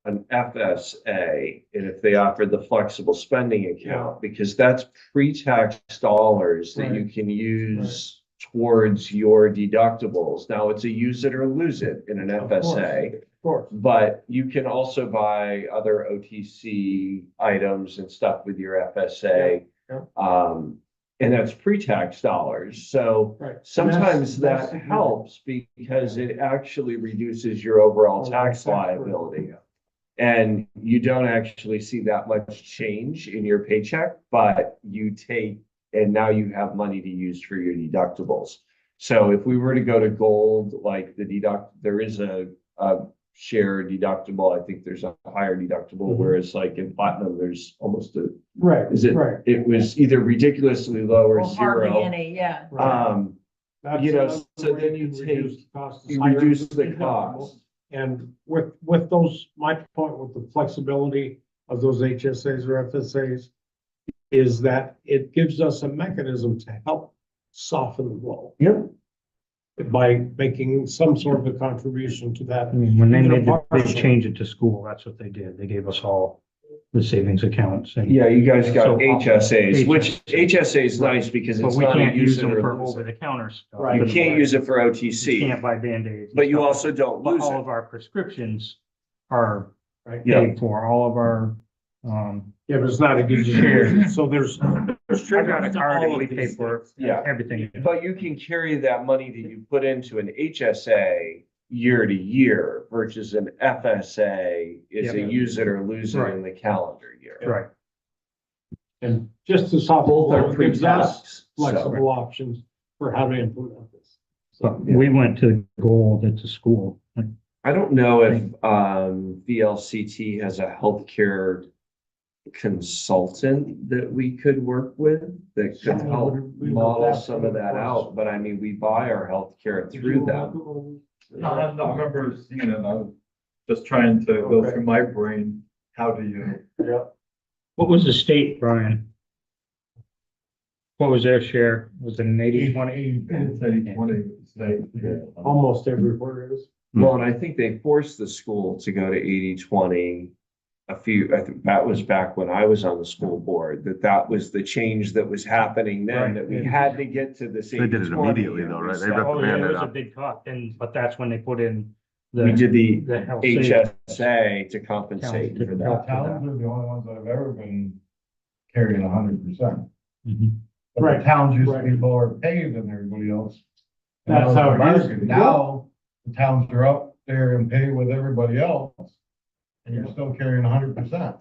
an FSA, and if they offered the flexible spending account, because that's pre-tax dollars that you can use towards your deductibles. Now, it's a use it or lose it in an Of course. FSA, Of course. but you can also buy other OTC items and stuff with your FSA. Yeah, And that's pre-tax dollars. So Right. sometimes And that's that significant. helps because it actually reduces your overall tax liability. And you don't actually see that much change in your paycheck, but you take, and now you have money to use for your deductibles. So if we were to go to gold, like there is a share deductible. I think there's a higher deductible, whereas like in platinum, there's almost Right, is it, right. it was either ridiculously low or Well, hardly zero. any, yeah. That's You know, another so way then you to take- reduce the cost is You higher reduce the deductible. cost. And with those, my point with the flexibility of those HSAs or FSAs is that it gives us a mechanism to help soften the blow. Yep. By making some sort of a contribution to that. I mean, when they Even a made the big partial. change it to school, that's what they did. They gave us all the savings accounts and. Yeah, you guys got So, HSAs, which HSA is nice because But it's we not a can't use use it them or for lose over it. the counter stuff. Right. You can't use it for You OTC, can't buy Band-Aids. and but you stuff. also don't But lose all it. of our prescriptions are Right. Yeah. paid for, all of our, Yeah, but it's not a good share, so there's. I got a card and we pay for Yeah. everything. But you can carry that money that you put into an HSA year to year versus an FSA is a Yeah. use it or lose it Right. in the calendar year. Right. And just to solve Both are it gives us pre-tax. flexible options for how to implement this. But we went to gold at the school. I don't know if VLCT has a healthcare consultant that we could work with that could Certainly help we would model ask some them of that first. out, but I mean, we buy our healthcare through them. No, I remember seeing it, I was just trying to go through my brain, how do you? Yeah, What was the state, Brian? What was their share? Was it an 80-20? It's 80-20, say. almost everywhere it is. Well, and I think they forced the school to go to 80-20 I think that was back when I was on the school board, that was the change that was happening then, Right. that we had to get to this. They did it 80-20 immediately though, right? They and ripped Oh, the yeah, it Band-Aid was a off. big cut, but that's when they put in the. We did the the health savings. HSA to compensate for that. Towns are the only ones that have ever been carrying 100%. Mhm. But Right. the towns used to be lower paid than everybody else. And That's that how was it the used to market. be. Now, the towns are up there and pay with everybody else. And you're still carrying 100%.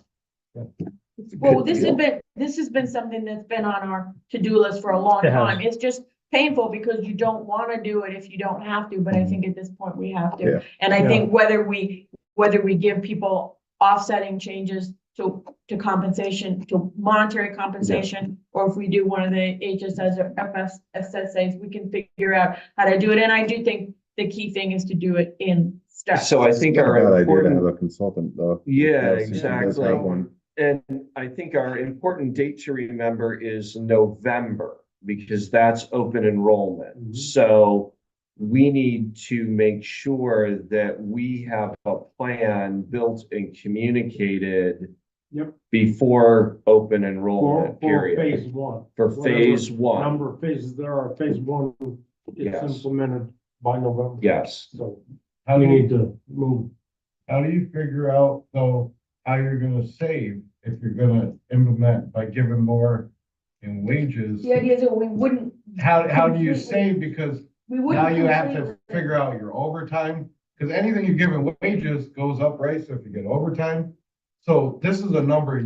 Well, this has been something that's been on our to-do list for a long It has. time. It's just painful because you don't want to do it if you don't have to, but I think at this point we have Yeah. to. And I think whether we give people offsetting changes to compensation, to monetary compensation, or if we do one of the HSS or FSSAs, we can figure out how to do it. And I do think the key thing is to do it in steps. So I think Not a bad our idea to have important, a consultant though. yeah, Yes, he does exactly. have one. And I think our important date to remember is November, because that's open enrollment. Mhm. So we need to make sure that we have a plan built and communicated Yep. before open For enrollment phase period, one. for Whatever phase one. Number of phases there are, phase one, it's Yes. implemented by November. Yes. So How we do you, need to move. how do you figure out though, how you're gonna save if you're gonna implement by giving more in wages? The idea is that we wouldn't. How do you completely- save? Because We wouldn't. now you have to completely- figure out your overtime, because anything you give in wages goes up, right? So if you get overtime. So this is a number,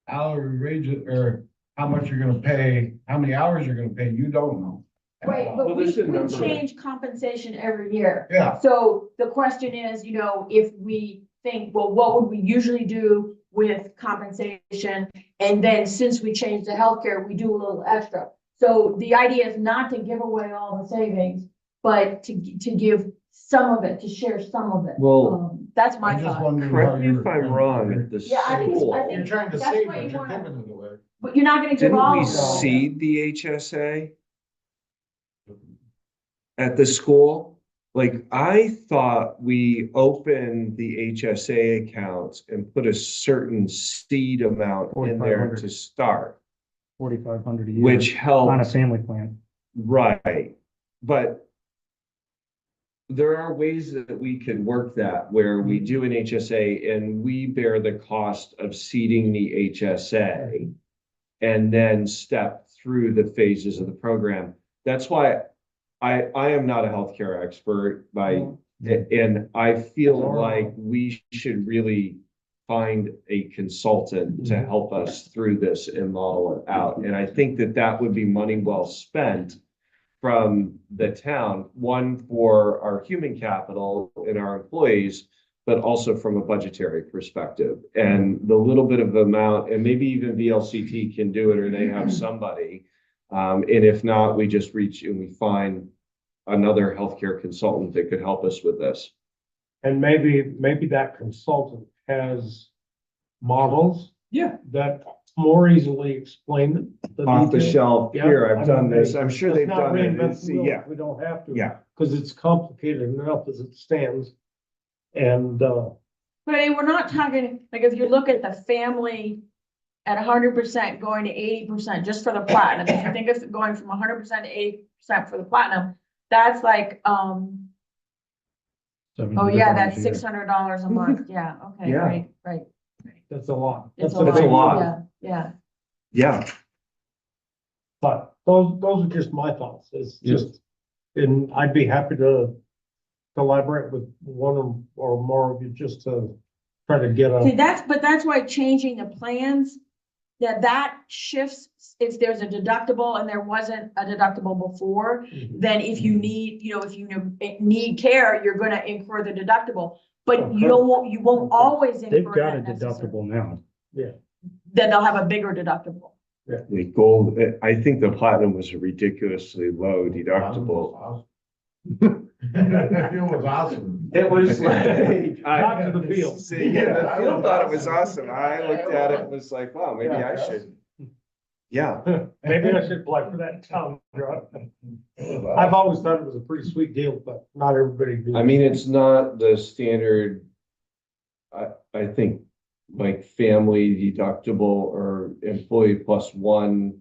hourly wages, or how much you're gonna pay, how many hours you're gonna pay, you don't know. Right, Well, but we this is a number. change compensation every year. Yeah, So the question is, if we think, well, what would we usually do with compensation? And then since we changed the healthcare, we do a little extra. So the idea is not to give away all the savings, but to give some of it, to share some of it. Well, That's my I'm just thought. wondering. Correct how me you're- if I'm wrong, at the Yeah, I think- school, I think- You're trying to That's save, what but you you're wanna- giving it away. But you're not gonna give didn't all we of it. seed the HSA at the school? Like, I thought we opened the HSA accounts and put a certain seed amount in there 4,500. to start, 4,500 a year. which On a helped, family plan. right? But there are ways that we could work that, where we do an HSA and we bear the cost of seeding the HSA and then step through the phases of the program. That's why I am not a healthcare expert and I feel like we should really find a consultant to help us through this and model it out. And I think that would be money well spent from the town, one for our human capital and our employees, but also from a budgetary perspective. And the little bit of amount, and maybe even VLCT can do it, or they have somebody. And if not, we just reach and we find another healthcare consultant that could help us with this. And maybe that consultant has models. Yeah. That more easily explain the Off the details. shelf, Yeah, here, I I've done mean, this, I'm sure let's they've not done it, reinvent It's- the wheel yeah, if we don't have to. yeah. Because it's complicated enough as it stands. And, But I mean, we're not talking, like, if you look at the family at 100% going to 80% just for the platinum, if you think of going from 100% to 80% for the platinum, that's like, oh yeah, that's $600 a month, yeah, okay, Yeah. right. That's a lot. It's That's a lot. Yeah. Yeah, But those are just my thoughts. It's just, and I'd be happy to collaborate with one or more of you just to try to get See, a, that's why changing the plans, that shifts, if there's a deductible and there wasn't a deductible before, then if you need, if you need care, you're gonna incur the deductible. But you won't always incur They've got a that necessarily. deductible now. Then they'll have a bigger deductible. the gold, I think the platinum was a ridiculously low deductible. It was awesome. It was like. Not to the field. See, yeah, the field thought it was awesome. I looked at it and was like, wow, maybe I should. Yeah, maybe I should apply for that town drug. I've always thought it was a pretty sweet deal, but not everybody do. I mean, it's not the standard. I think like family deductible or employee plus one.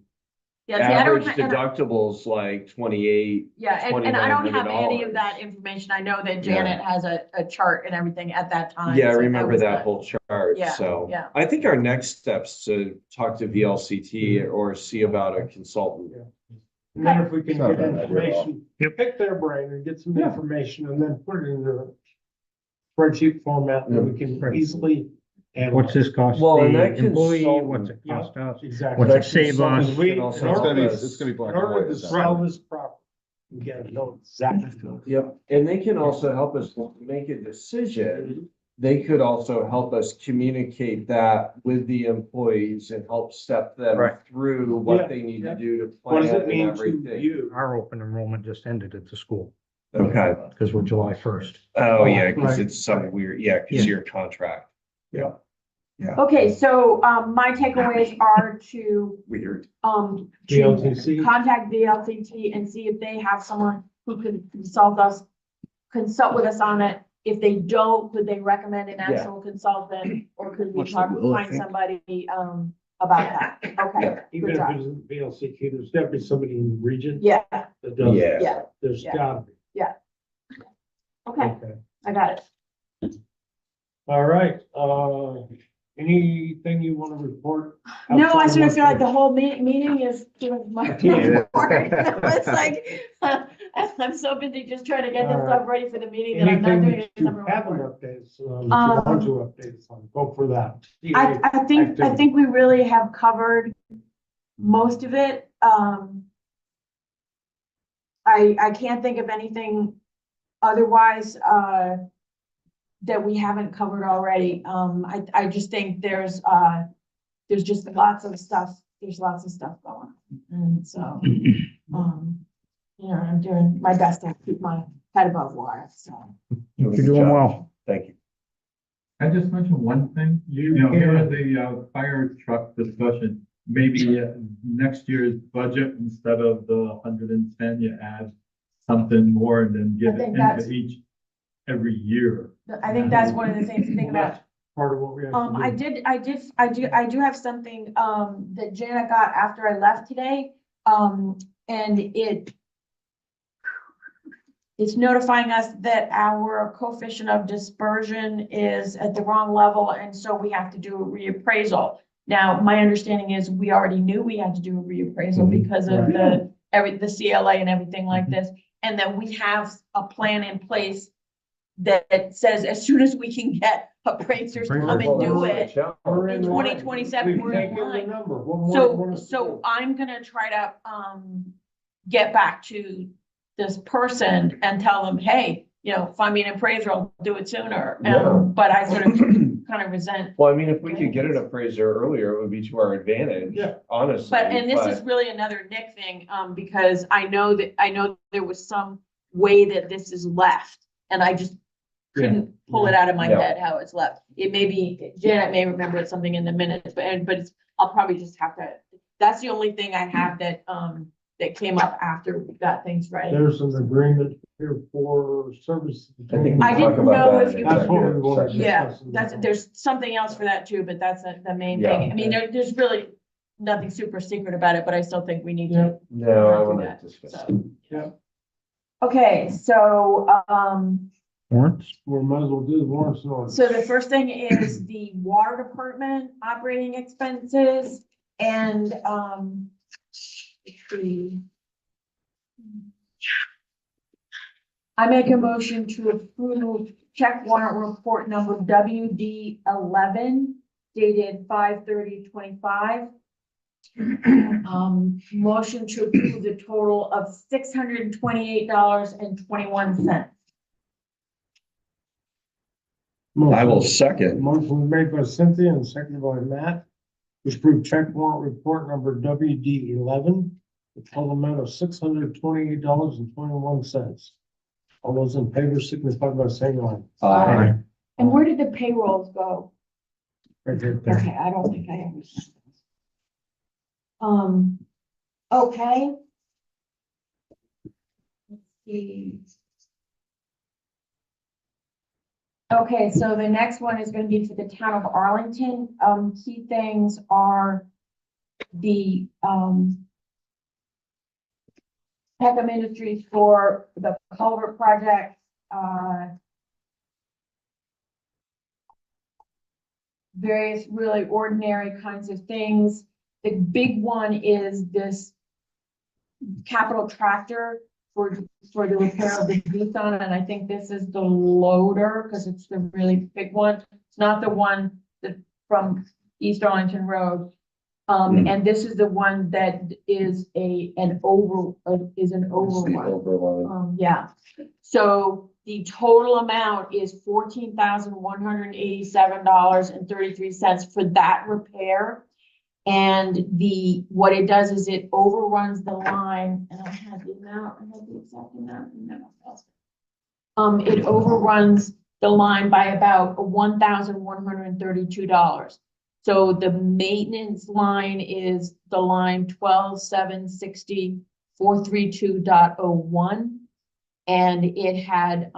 Yeah, see, I don't, Average deductible's like 28. yeah, and I don't have any of $2,900. that information. I know that Janet has a chart and everything at that time. Yeah, I so remember was that the- whole chart, Yeah, so. yeah. I think our next steps to talk to VLCT or see about a consultant. And then if we can Not a get bad idea at all. information, pick their brain and get some Yeah. information and then put it in the spreadsheet format that we can easily handle. What's this cost Well, and the that employee, consultant- what's it cost us? Exactly. What's it save us? Consultant We- can also in order help to- us. It's gonna be black In and order white. to sell this property, we gotta know exactly. Yep, and they can also help us make a decision. They could also help us communicate that with the employees and help step them Right. through Yeah, what they need to do to What does plan it and mean to everything. you? Our open enrollment just ended at the school Okay, because we're July 1st. oh, yeah, cause Right. it's some weird, yeah, cause your contract, Okay, so, my takeaways are to, weird. to VLTC? contact VLCT and see if they have someone who could consult with us on it. If they don't, could they recommend an actual consultant, or could we Much like Will, I find think. somebody, about that? Okay, Even good if job. it's VLCT, there's gotta be somebody in the region Yeah, that does. it. yeah, There's yeah. gotta be. okay, I got it. All right, anything you wanna report? No, I outside sort of of feel like the what- whole meeting is doing my Yeah. report. It's like, I'm so busy just trying to get this stuff ready for the meeting that I'm not Anything doing that it. you haven't updated, so that you want to update us on, go for that. I think we really have covered most of it. I can't think of anything otherwise, that we haven't covered already. I just think there's just lots of stuff, there's lots of stuff going on. And so, I'm doing my best to keep my head above water, so. You're doing well. Thank you. I just mentioned one thing, here in the fire truck discussion, maybe next year's budget, instead of the 110, you add something more and then give I it think that's- into every year. I think that's one of the things to think about. Part of what we have to do. I do have something, that Janet got after I left today. And it's notifying us that our coefficient of dispersion is at the wrong level, and so we have to do a reappraisal. Now, my understanding is we already knew we had to do a reappraisal because of the CLA and everything like this. And that we have a plan in place that says as soon as we can get appraisers to come and do it, We're in line. 2027, We've we're in taken the line. number. What more do you want us to So do? I'm gonna try to, get back to this person and tell them, hey, find me an appraiser, I'll do it sooner. Yeah. But I sort of kind of resent, Well, I mean, if we could get an appraiser earlier, it would be to our advantage. Yeah. Honestly. and this is really another Nick thing, because I know there was some way that this is left, and I just couldn't pull it out of my Yeah. head how it's left. It may be, Janet may remember something in the minutes, but I'll probably just have to, that's the only thing I have that, that came up after we got things ready. There's an agreement here for service. I think we I talk didn't about know that if in you- That's what we executive want to session. Yeah, discuss. that's, there's something else for that too, but that's the main Yeah. thing. I mean, there's really nothing super secret about it, but I still think we need Yeah. to. No, I do want that, to discuss. so. it. Yeah, Okay, so, Warrants? we might as well do the warrants and orders. so the first thing is the water department operating expenses and, let's see. I make a motion to approve check warrant report number WD 11 dated 5/30/25. Motion to approve the total of $628.21. I will second. Motion made by Cynthia and seconded by Matt. To approve check warrant report number WD 11, the total amount of $628.21. All those in favor signify by saying aye. Aye. And where did the payrolls go? Right there. Okay, I don't think I ever. Okay. Let's see. Okay, so the next one is gonna be for the town of Arlington. Key things are the, Peckham Industries for the culvert project, various really ordinary kinds of things. The big one is this capital tractor for the repair of the Tucson, and I think this is the loader, because it's the really big one. It's not the one that from East Arlington Road. And this is the one that is an over one. Overload. Yeah, so the total amount is $14,187.33 for that repair. And what it does is it overruns the line, and I had the exact amount. It overruns the line by about $1,132. So the maintenance line is the line 12/7/60/432.01. And it had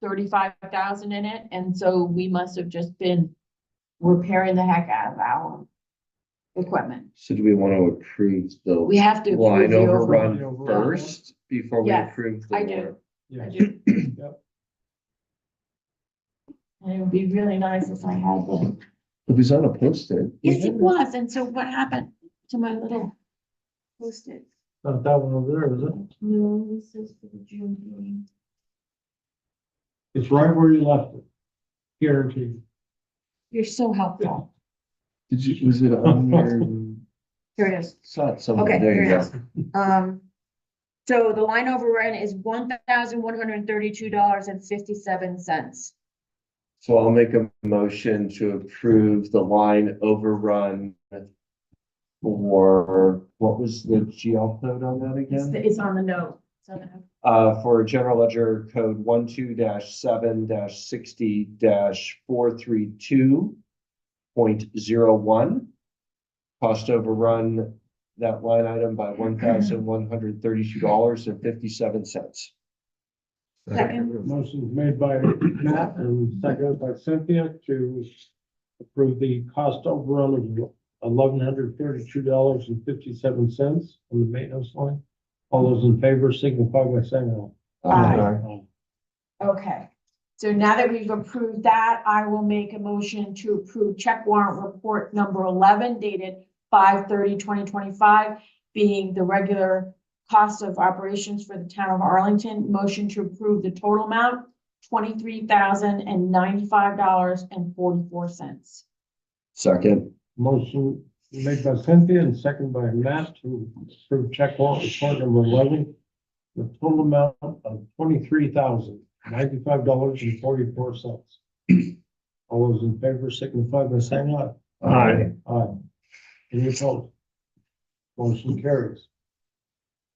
35,000 in it, and so we must have just been repairing the heck out of our equipment. So do we want to approve the We have to. approve line the overrun overrun. first before we Yes, approve the I do. warrant? I do. Yep. And it would be really nice if I had them. It was on a post-it. Yes, it was, and so what happened to my little post-it? Not that one over there, is it? No, this is for the June meeting. It's right where you left it. Guaranteed. You're so helpful. Was it on your? Here it is. Saw it somewhere. Okay, There here you it go. is. So the line overrun is $1,132.57. So I'll make a motion to approve the line overrun for, what was the GL code on that again? It's on the note. It's on the note. For general ledger code 12-7-60-432.01. Cost overrun that line item by $1,132.57. Second. Motion made by Matt and seconded by Cynthia to approve the cost overrun of $1,132.57 on the maintenance line. All those in favor signify by saying aye. Aye. Okay, so now that we've approved that, I will make a motion to approve check warrant report number 11 dated 5/30/2025, being the regular cost of operations for the town of Arlington. Motion to approve the total amount, $23,095.44. Second. Motion made by Cynthia and seconded by Matt to approve check warrant report number 11. The total amount of $23,095.44. All those in favor signify by saying aye. Aye. Aye. Any opposed? Motion carries.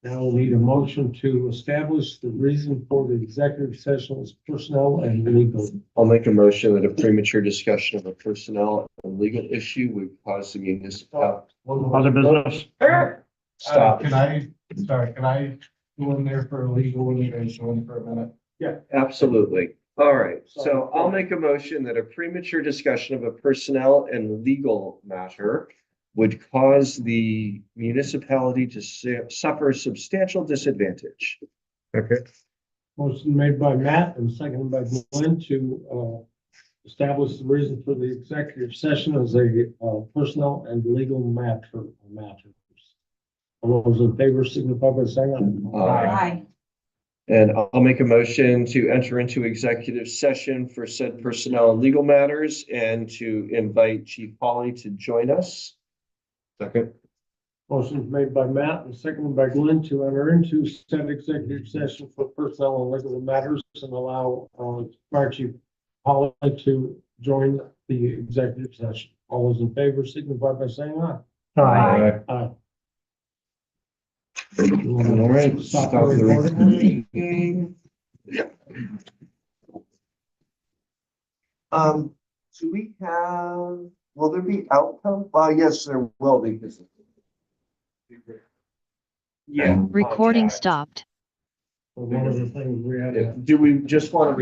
Now we'll need a motion to establish the reason for the executive session's personnel and legal. I'll make a motion that a premature discussion of a personnel and legal issue would cause the municipal. Other business? stop. Can I go in there for a legal litigation for a minute? Absolutely. All right, so I'll make a motion that a premature discussion of a personnel and legal matter would cause the municipality to suffer substantial disadvantage. Okay. Motion made by Matt and seconded by Glenn to establish the reason for the executive session as a personnel and legal matters. All those in favor signify by saying aye. Aye. And I'll make a motion to enter into executive session for said personnel and legal matters and to invite Chief Polly to join us. Second. Motion made by Matt and seconded by Glenn to enter into said executive session for personnel and legal matters and allow Fire Chief Polly to join the executive session. All those in favor signify by saying aye. Aye. Aye. All right, stop the recording. Do we have, will there be outcome? Yes, there will be. Yeah. Recording stopped. One of the things we had. Do we just want to